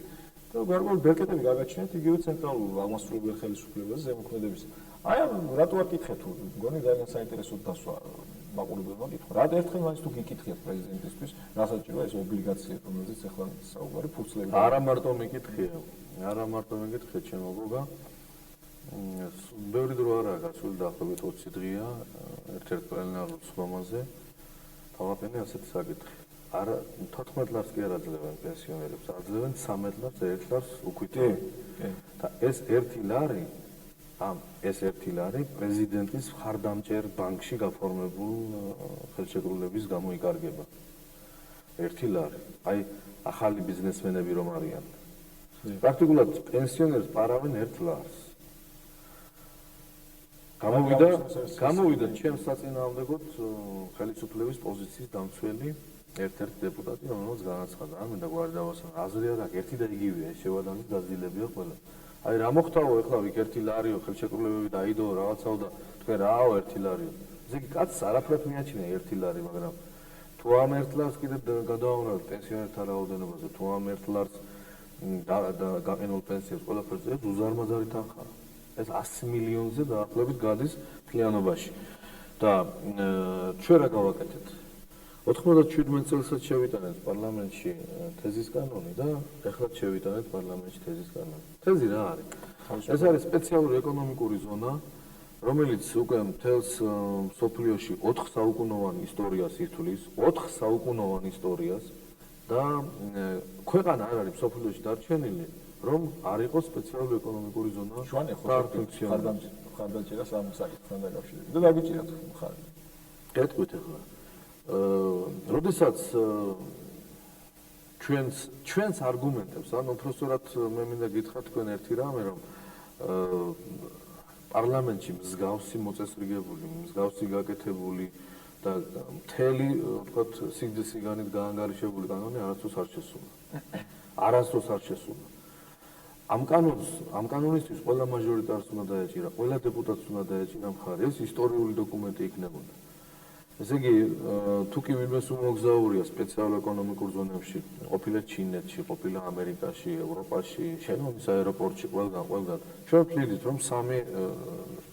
და გარკვეული ბერკეტები გაგაჩნიათ იგივე ცენტრალურ აღმასრულებელ ხელისუფლებაზე ზემოქმედების. აი ამ რატო არ კითხეთ თუ მგონი ძალიან საინტერესო დასვა მაყურებელმა კითხვა. რა ერთხელ მაინც თუ გიკითხიათ პრეზიდენტისთვის, რასაჭიროა ეს ობლიგაცია, რომელზეც ახლა საუბარი ფურცლები. არა მარტო მეკითხია, არა მარტო მეკითხია ჩემო გოგა. ბევრი დრო არაა გასული დაახლოებით 20 დღეა ერთ-ერთ პლენარულ სხდომაზე. დავაყენე ასეთი საკითხი. არა 14 ლარს კი არ აძლევენ პენსიონერებს, აძლევენ 13 ლარს, 1 ლარს უკვითია. და ეს 1 ლარი ეს 1 ლარი პრეზიდენტის მხარდამჭერ ბანკში გაფორმებულ ხელშეკრულების გამო იკარგება. 1 ლარი. აი ახალი ბიზნესმენები რომ არიან. პრაქტიკულად პენსიონერს პარავენ 1 ლარს. გამოვიდა ჩემს საწინააღმდეგოდ ხელისუფლების პოზიციის დამცველი ერთ-ერთი დეპუტატი, რომელსაც განაცხადა, არ მინდა გვარი დავასვან, აზრი არ აქვს, ერთი და იგივეა, შევადანის დაძილებია ყველა. აი რა მოხდაო ეხლა ვიქ 1 ლარიო ხელშეკრულებები დაიდო რაღაცაო და თქვენ რაო 1 ლარიო. ესე იგი კაცს არაფრად მიაჩნია 1 ლარი, მაგრამ თუ ამ 1 ლარს კიდევ გადავამრავთ პენსიონერთა რაოდენობაზე, თუ ამ 1 ლარს გაყინულ პენსიებს ყველაფერზე ეს უზარმაზარი თანხაა. ეს 100 მილიონზე დაახლოებით გადის მთლიანობაში. და ჩვენ რა გავაკეთეთ? 97 წელსაც შევიტანეთ პარლამენტში თეზის კანონი და ეხლა შევიტანეთ პარლამენტში თეზის კანონი. თეზი რა არის? ეს არის სპეციალური ეკონომიკური ზონა, რომელიც უკვე მთელს მსოფლიოში 4 საუკუნოვან ისტორიას ითვლის, 4 საუკუნოვან ისტორიას და ქვეყანა არ არის მსოფლიოში დარჩენილი, რომ არ იყოს სპეციალური ეკონომიკური ზონა. შვანე ხო ხარდამჭერას ამ საკითხთან დაკავშირებით. და დაგიჭირათ მხარი. გეტყვით ახლა. როდესაც ჩვენს არგუმენტებს, ანუ უბრალოდ მე მინდა გითხრათ თქვენ ერთი რამე, რომ პარლამენტში მსგავსი მოწესრიგებული, მსგავსი გაკეთებული და მთელი, ვთქვათ, სიგრძე-სიგანით გაანგარიშებული კანონი არასდროს არ შესულა. არასდროს არ შესულა. ამ კანონისთვის ყველა მაჟორიტარს უნდა დაეჭირა, ყველა დეპუტატს უნდა დაეჭირა მხარი, ეს ისტორიული დოკუმენტი იქნებოდა. ესე იგი, თუ კი ვინმეს უმოგზაურია სპეციალურ ეკონომიკურ ზონებში, ყოფილა ჩინეთში, ყოფილა ამერიკაში, ევროპაში, შენობის აეროპორტში, ყველგან. ჩვენ ვფიქრობთ, რომ 3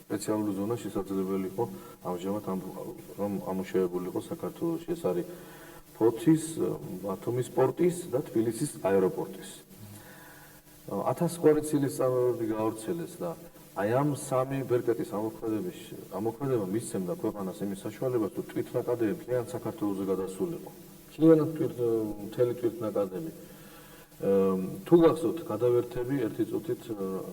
სპეციალური ზონა შესაძლებელი იყო ამჟამად რომ ამუშავებული იყო საქართველოში. ეს არის ფოთის, ბათუმის პორტის და თბილისის აეროპორტის. 1000 კვირა წლის წამებები გაავრცელეს და აი ამ სამი ბერკეტის ამოქმედება მისცემდა ქვეყანას იმის საშუალებას, თუ თვითნაკადები მთლიან საქართველოზე გადასულიყო. მთლიანად მთელი თვითნაკადები. თუ გახსოვთ, გადავერთები ერთი წუთით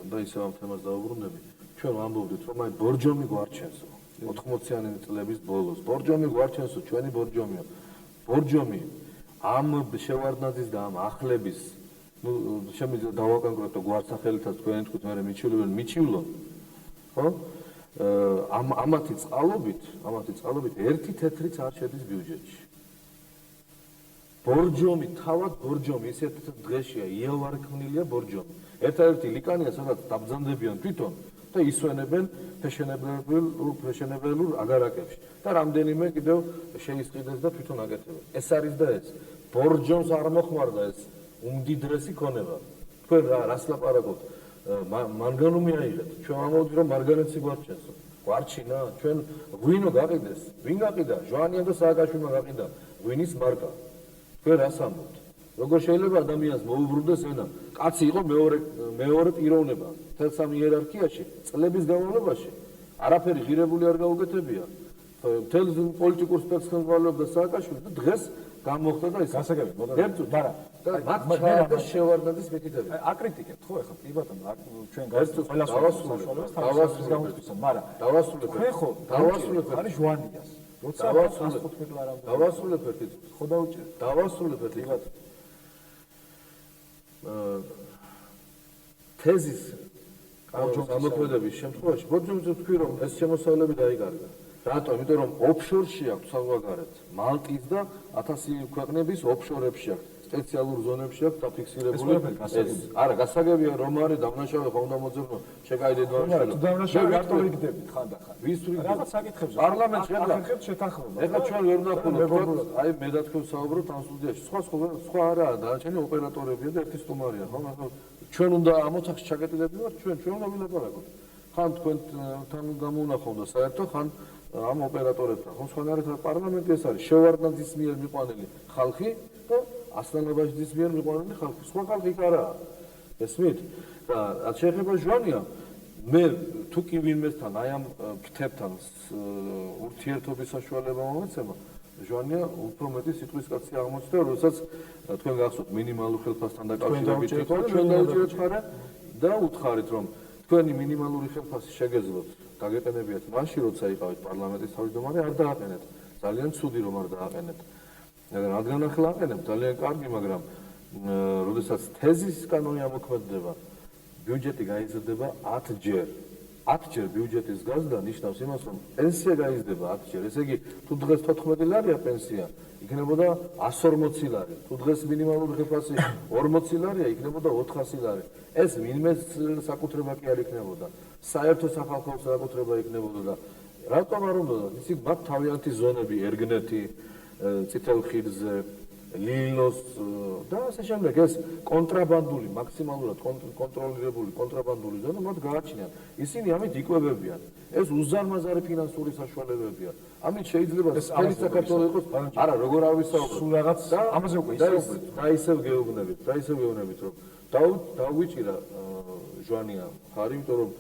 და ისევ ამ თემას დავუბრუნდები. ჩვენ ვამბობდით, რომ აი ბორჯომი გვარჩენსო 80-იანი წლების ბოლოს. ბორჯომი გვარჩენსო, ჩვენი ბორჯომიო. ბორჯომი ამ შევარდნაძის და ამ ახლების შემიძლია დავაკონკრეტო გვარსახელითაც თქვენ თქვით, მე მიჩივლონ, ხო? ამათი წყალობით ერთი თეთრიც არ შედის ბიუჯეტში. ბორჯომი, თავად ბორჯომი, ისეთ დღეშია, იავარქმნილია ბორჯომი. ერთადერთი ლიკანია, სადაც დაბრძანდებიან თვითონ და ისვენებენ ფეშენებელურ აგარაკებში და რამდენიმე კიდევ შეისყიდეს და თვითონ აკეთებენ. ეს არის და ეს. ბორჯომს არ მოხმარდა ეს უმდიდრესი ქონება. თქვენ რას ლაპარაკობთ? მარგანუმი აიღეთ. ჩვენ ამოვიდით, რომ მარგანეცი გვარჩენსო. გვარჩინა, ჩვენ ღვინო გაყიდეს. ვინ გაყიდა? ჟვანია და სააკაშვილმა გაყიდა ღვინის მარკა. თქვენ რას ამბობთ? როგორ შეიძლება ადამიანს მოუბრუნდეს ენა? კაცი იყო მეორე პიროვნება თელსამ იერარქიაში, წლების განმავლობაში. არაფერი ღირებული არ გაუკეთებია. თელს პოლიტიკურ სპექტრს ხელმძღვანელობდა სააკაშვილი და დღეს გამოხდა და ეს გასაგები, მაგრამ მათ შევარდნაძის მითითები. აკრიტიკებთ ხო ახლა კი ბატონო, ჩვენ ყველას საშუალებას თავის გამოსვისან, მაგრამ დავასრულებ არის ჟვანიას. როცა 115 ლარამდე დავასრულებ ერთი ხო დაუჭერ. დავასრულებ ერთი თეზის ამოქმედების შემთხვევაში ბორჯომზე თქვი რომ ეს შემოსავლები დაიკარგა. რატომ? იმიტომ რომ ოფშორში აქვს საზღვარგარეთ მალტის და 1000 ქვეყნების ოფშორებში აქვს, სპეციალურ ზონებში აქვს დაფიქსირებული. არა, გასაგებია რომ არის დამნაშავე ხომ დამოძებნო შეკაიდე თუ დამნაშავე რატო იგდებით ხანდახან? ვის თუ რაღაც საკითხებზე პარლამენტში ახერხებთ შეთანხმება. ეხლა ჩვენ ვერ ვნახულობთ, აი მე და თქვენ საუბრობთ ამ სტუდიაში. სხვა არაა, დანარჩენი ოპერატორებია და ერთი სტუმარია, ხო? ჩვენ უნდა ამ ოთახში ჩაკეტილები ვართ, ჩვენ უნდა ვილაპარაკოთ. ხან თქვენთან გამოვნახავ და საერთო ხან ამ ოპერატორებთან, ხო? სხვანაირად პარლამენტი ეს არის შევარდნაძის მიერ მიყვანილი ხალხი და ასლანაბაშიძის მიერ მიყვანილი ხალხი. სხვა ხალხი იქ არაა. ესმით? და რაც შეეხება ჟვანია, მე თუ კი ვინმესთან აი ამ ფრთებთან ურთიერთობის საშუალება მომეცემა, ჟვანია უფრო მეტი სიტყვის კაცი აღმოჩნდა, როდესაც თქვენ გახსოვთ მინიმალურ ხელფასთან დაკავშირებით ჩვენ დავუჭერეთ ხარა და უთხარით რომ თქვენი მინიმალური ხელფასი შეგეძლოთ დაგეყენებიათ მაშინ როცა იყავით პარლამენტის თავმჯდომარე არ დააყენეთ. ძალიან ცუდი რომ არ დააყენეთ. რადგან ახლა აყენებთ ძალიან კარგი, მაგრამ როდესაც თეზის კანონი ამოქმედდება, ბიუჯეტი გაიზრდება 10 ჯერ. 10 ჯერ ბიუჯეტის გაზრდა ნიშნავს იმას, რომ პენსია გაიზრდება 10 ჯერ. ესე იგი, თუ დღეს 14 ლარია პენსია, იქნებოდა 140 ლარი. თუ დღეს მინიმალური ხელფასი 40 ლარია, იქნებოდა 400 ლარი. ეს ვინმეს საკუთრება კი არ იქნებოდა. საერთო სახალხო საკუთრება იქნებოდა და რატომ არ უნდა? იცით, მათ თავიანთი ზონები, ერგნეთი, წითელ ხიდზე, ლილოს და ასე შემდეგ. ეს კონტრაბანდული, მაქსიმალურად კონტროლირებული კონტრაბანდული ზონა მათ გააჩნიათ. ისინი ამით იკვებებიან. ეს უზარმაზარი ფინანსური საშუალებებია. ამით შეიძლება მთელი საქართველო იყოს, არა, როგორ არ ვისაუბროთ. სულ რაღაც ამაზე უკვე ისაუბრეთ. და ისევ გეუბნებით, რომ დავიჭირა ჟვანია ხარი, იმიტომ რომ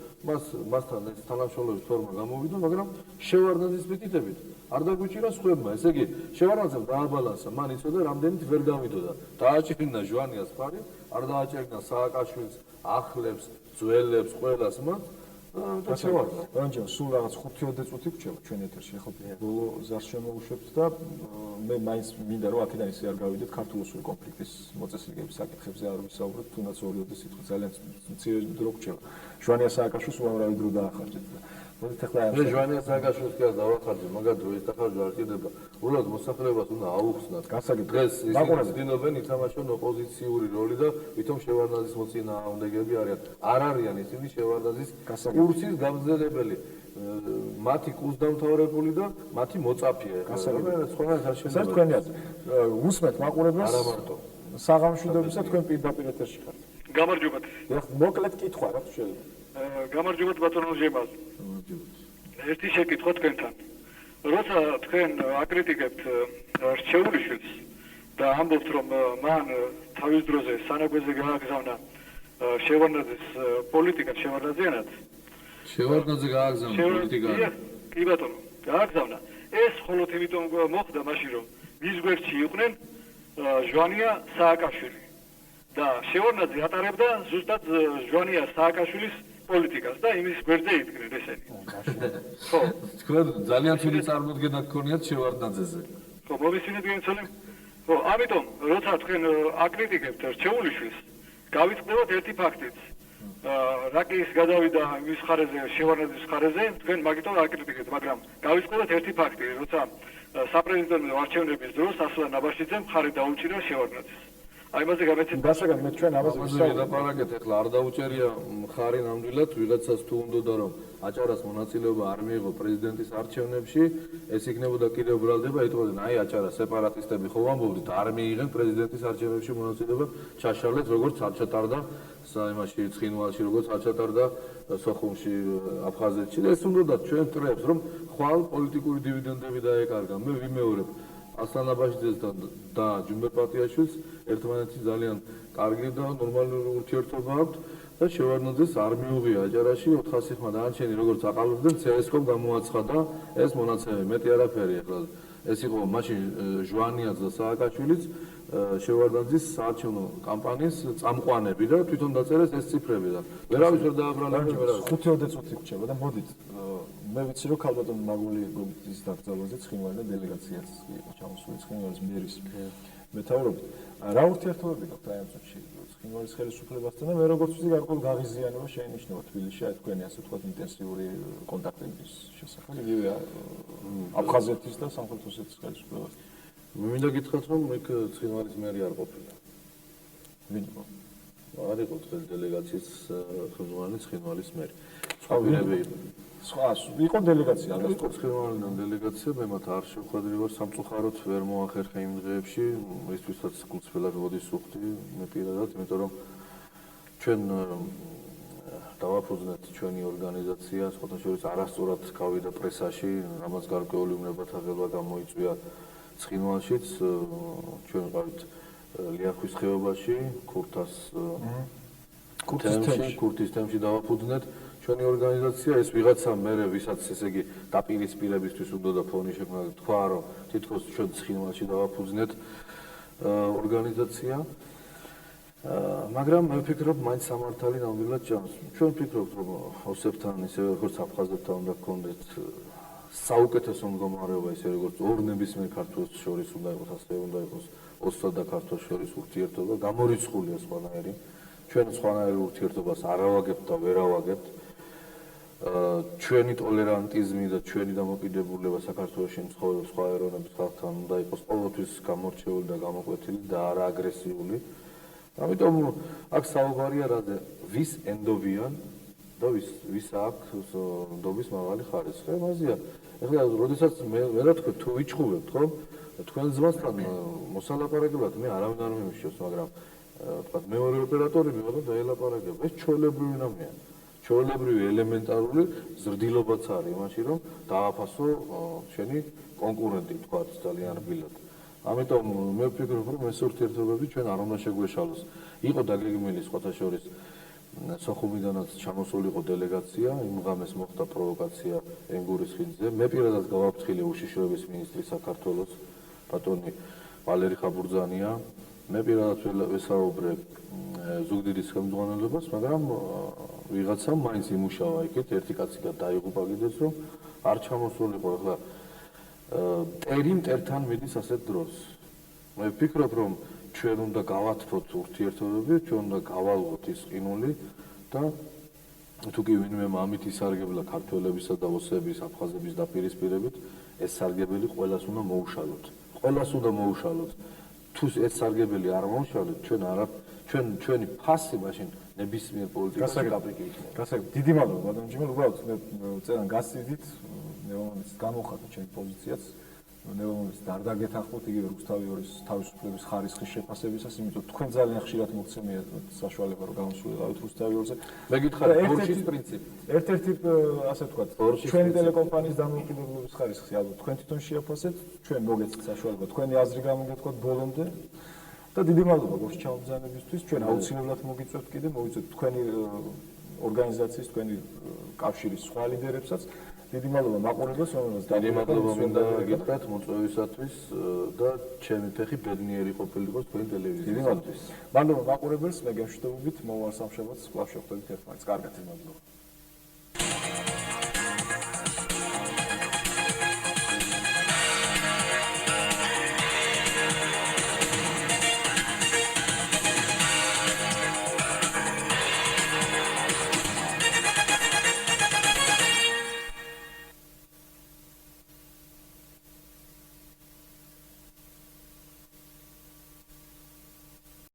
მასთან ეს თანამშრომლობის ფორმა გამოვიდა, მაგრამ შევარდნაძის მითითებით არ დაგვიჭირა სხვებმა. ესე იგი, შევარდნაძემ დააბალანსა, მან იცოდა რამდენით ვერ გამიდოდა. დააჭირნა ჟვანიას ხარი, არ დააჭირნა სააკაშვილს, ახლებს, ძველებს, ყველას მათ და შევარდნა. რანჯო, სულ რაღაც 5-10 წუთი გვჭირდა ჩვენ ეთერში, ხო? ბოლო ზარს შემოუშვებთ და მე მაინც მინდა რომ აქედან ისე არ გავიდეთ ქართულ-რუსული კონფლიქტის მოწესრიგების საკითხებზე არ ვისაუბროთ, თუნდაც 2-3 სიტყვით ძალიან მცირე დრო გვჭირდა. ჟვანია სააკაშვილს უამრავი დრო დაახარჯეთ. მოდით ახლა მე ჟვანია სააკაშვილს კი არ დავახარჯე, მაგრამ დროის დახარჯვა არ კიდება. უბრალოდ მოსახლეობას უნდა აუხსნათ. დღეს ისინი ცდილობენ ითამაშონ ოპოზიციური როლი და ვითომ შევარდნაძის მოწინააღმდეგეები არიან. არ არიან ისინი შევარდნაძის კურსის გამძლებელი. მათი კურს დამთავრებული და მათი მოწაფეა. სხვანაირად არ შეიძლება. თქვენიათ უსმენთ მაყურებლებს არა მარტო. საღამშვიდობისა თქვენ პირდაპირ ეთერში ხართ. გამარჯობათ. მოკლედ კითხვა რა თუ შეიძლება. გამარჯობათ ბატონო ჟებაზ. ერთი შეკითხვა თქვენთან. როცა თქვენ აკრიტიკებთ რჩეულიშვილს და ამბობთ რომ მან თავის დროზე სანაგვეზე გააგზავნა შევარდნაძის პოლიტიკა შევარდნაძიანად, შევარდნაძე გააგზავნა პოლიტიკაში. კი ბატონო, გააგზავნა. ეს მხოლოდ იმიტომ მოხდა მაშინ რომ მის გვერდში იყვნენ ჟვანია სააკაშვილი და შევარდნაძე ატარებდა ზუსტად ჟვანია სააკაშვილის პოლიტიკას და იმის გვერდზე იდგნენ ესენი. ხო, თქვენ ძალიან ცივი წარმოდგენა გქონიათ შევარდნაძეზე. ხო, მოვისმინეთ გენცოლი. ხო, ამიტომ როცა თქვენ აკრიტიკებთ რჩეულიშვილს, გავიწყდებათ ერთი ფაქტიც. რაკის გადავიდა მის ხარეზე, შევარდნაძის ხარეზე, თქვენ მაგიტომ აკრიტიკებთ, მაგრამ გავიწყდებათ ერთი ფაქტი, როცა საპრეზიდენტო არჩევნების დროს ასლან აბაშიძემ ხარი დაუჭირა შევარდნაძეს. აი მასე გამეცეთ გასაგან მე ჩვენ ამაზე ვისაუბრეთ, ეხლა არ დაუჭერია ხარი ნამდვილად ვიღაცას თუ უნდოდა რომ აჭარას მონაწილეობა არ მიიღო პრეზიდენტის არჩევნებში, ეს იქნებოდა კიდევ ბრალდება, ეტყოდნენ აი აჭარა სეპარატისტები ხო ამბობდით არ მიიღენ პრეზიდენტის არჩევნებში მონაწილეობა, ჩაშავლეთ როგორც არ ჩატარდა საიმაში ცხინვალში, როგორც არ ჩატარდა სოხუმში, აფხაზეთში და ეს უნდოდა ჩვენ ვტრებს რომ ხვალ პოლიტიკური დივიდენდები დაეკარგა. მე ვიმეორებ ასლან აბაშიძესთან და ჯუმბერ პატიაშვილს ერთმანეთი ძალიან კარგი და ნორმალური ურთიერთობა აქვთ და შევარდნაძეს არ მიუღია აჭარაში 400 ხმა დანარჩენი როგორც აყალიბდნენ CSKOM გამოაცხადა ეს მონაცემი მეტი არაფერი ახლა ეს იყო მაშინ ჟვანიაც და სააკაშვილიც შევარდნაძის საარჩევნო კამპანიის წამყვანები და თვითონ დაწერეს ეს ციფრები და ვერავის ვერ დააბრალებს ვერავის 5-20 წუთი გრჩება და მოდით მე ვიცი რომ ქალბატონ მაგული გოგის დაკრძალვაზე ცხინვალის და დელეგაციაც იყო ჩამოსული ცხინვალის მერის მეთაურობით რა ურთიერთობები გაქვთ აი ამ წუთში ცხინვალის ხელისუფლებასთან და მე როგორც ვიცი გარკვეულ გაღიზიანება შეინიშნება თბილისში აი თქვენი ასე ვთქვათ ინტენსიური კონტაქტების შესახებ იგივე აფხაზეთის და სამხრეთ ოსეთის ხელისუფლებასთან მე მინდა გითხრათ რომ იქ ცხინვალის მერი არ ყოფილა ვინ იყო არ იყო თქვენ დელეგაციის ხელმძღვანელი ცხინვალის მერი სხვა ვინები სხვა იყო დელეგაცია არა ცხინვალიდან დელეგაცია მე მათ არ შევხვედრი ვარ სამწუხაროდ ვერ მოახერხე იმ დღეებში ისთვისაც გულწრფელად მოდის უხდი მე პირადად იმიტომ რომ ჩვენ დავაფუძნეთ ჩვენი ორგანიზაცია სხვათა შორის არასწორად გავიდა პრესაში რამაც გარკვეული უნებათა ღელვა გამოიწვია ცხინვალშიც ჩვენ ვიყავით ლიახვის ხეობაში ქურთის თემში დავაფუძნეთ ჩვენი ორგანიზაცია ეს ვიღაცა მერე ვისაც ესე იგი დაპირისპირებისთვის უნდა ფონი შექმნა თქვა რომ თითქოს ჩვენ ცხინვალში დავაფუძნეთ ორგანიზაცია მაგრამ მე ვფიქრობ მაინც სამართალი ნამდვილად ჭამს ჩვენ ვფიქრობთ რომ ოსებთან ისე როგორც აფხაზეთთან უნდა გქონდეთ საუკეთესო მდგომარეობა ისე როგორც ორ ნებისმიერ ქართველს შორის უნდა იყოს ასე უნდა იყოს ოსსა და ქართველს შორის ურთიერთობა გამორიცხულია სხვანაირი ჩვენ სხვანაირი ურთიერთობას არ ავაგებთ და ვერ ავაგებთ ჩვენი ტოლერანტიზმი და ჩვენი დამოკიდებულება საქართველოში მცხოვრებ სხვა ეროვნების ხალხთან უნდა იყოს ყოველთვის გამორჩეული და გამოკვეთილი და არა აგრესიული. ამიტომ აქ საუბარია რაზე ვის ენდობიან და ვის აქვს ნდობის მაღალი ხარისხი. ამაზეა. ეხლა როდესაც მე რა თქვი თუ ვიჩხუბებთ ხო? თქვენ ძმასთან მოსალაპარაკებლად მე არავინ არ მიმიშოს, მაგრამ თქვა მეორე ოპერატორი მიღება დაელაპარაკება. ეს ჩვეულებრივი რამეა. ჩვეულებრივი ელემენტარული ზრდილობაც არის იმაში, რომ დააფასო შენი კონკურენტი, თქვა ძალიან რბილად. ამიტომ მე ვფიქრობ, რომ ეს ურთიერთობები ჩვენ არ უნდა შეგვეშალოს. იყო დაგეგმილი სხვათა შორის სოხუმიდანაც ჩამოსულიყო დელეგაცია, იმ ღამეს მოხდა პროვოკაცია ენგურის ხიდზე. მე პირადად გავაფრთხილე უშიშროების მინისტრი საქართველოს ბატონი ვალერი ხაბურძანია. მე პირადად ვესაუბრე ზუგდიდის ხელმძღვანელობას, მაგრამ ვიღაცამ მაინც იმუშავა იქით, ერთი კაცი დაიღუპა კიდეც, რომ არ ჩამოსულიყო. ახლა ტერი მტერთან მიდის ასეთ დროს. მე ვფიქრობ, რომ ჩვენ უნდა გავათფოთ ურთიერთობები, ჩვენ უნდა გავალღოთ ის ყინული და თუ კი ვინმე ამით ისარგებლა ქართველებისა და ოსების, აფხაზების დაპირისპირებით, ეს სარგებელი ყველას უნდა მოუშალოთ. ყველას უნდა მოუშალოთ. თუ ეს სარგებელი არ მოუშალოთ, ჩვენი ფასი მაშინ ნებისმიერ პოლიტიკაში კაპრიკი იქნება. გასაგებია. დიდი მადლობა ბატონ ჯიმელ, უბრალოდ მე წერან გასციდით, ნეომის გამოხატა ჩემი პოზიციაც. ნეომის არ დაგეთანხმოთ იგივე რუსთავიორის თავისუფლების ხარისხის შეფასებისას, იმიტომ თქვენ ძალიან ხშირად მოგცემია საშუალება რომ გამოსულიყავით რუსთავიორზე. მე გითხარ ბორჩის პრინციპი. ერთ-ერთი ასე ვთქვათ, ჩვენი ტელეკომპანიის დამოუკიდებლობის ხარისხი ალბათ თქვენ თვითონ შეაფასეთ, ჩვენ მოგეცეთ საშუალება თქვენი აზრი გამოგეთქვათ ბოლომდე. და დიდი მადლობა გორს ჩამობრძანებისთვის. ჩვენ აუცილებლად მოგიწევთ კიდე, მოვიწევთ თქვენი ორგანიზაციის, თქვენი კავშირის სხვა ლიდერებსაც. დიდი მადლობა მაყურებელს, რომელსაც დიდი მადლობა მინდა გითხრათ მოწვევისათვის და ჩემი ფეხი ბედნიერი ყოფილიყო თქვენი ტელევიზიისთვის. მადლობა მაყურებელს, მე გემშვიდობებით, მომავალ სამშაბათს კვლავ შევხვდებით ერთმანეთს. კარგად, მადლობა.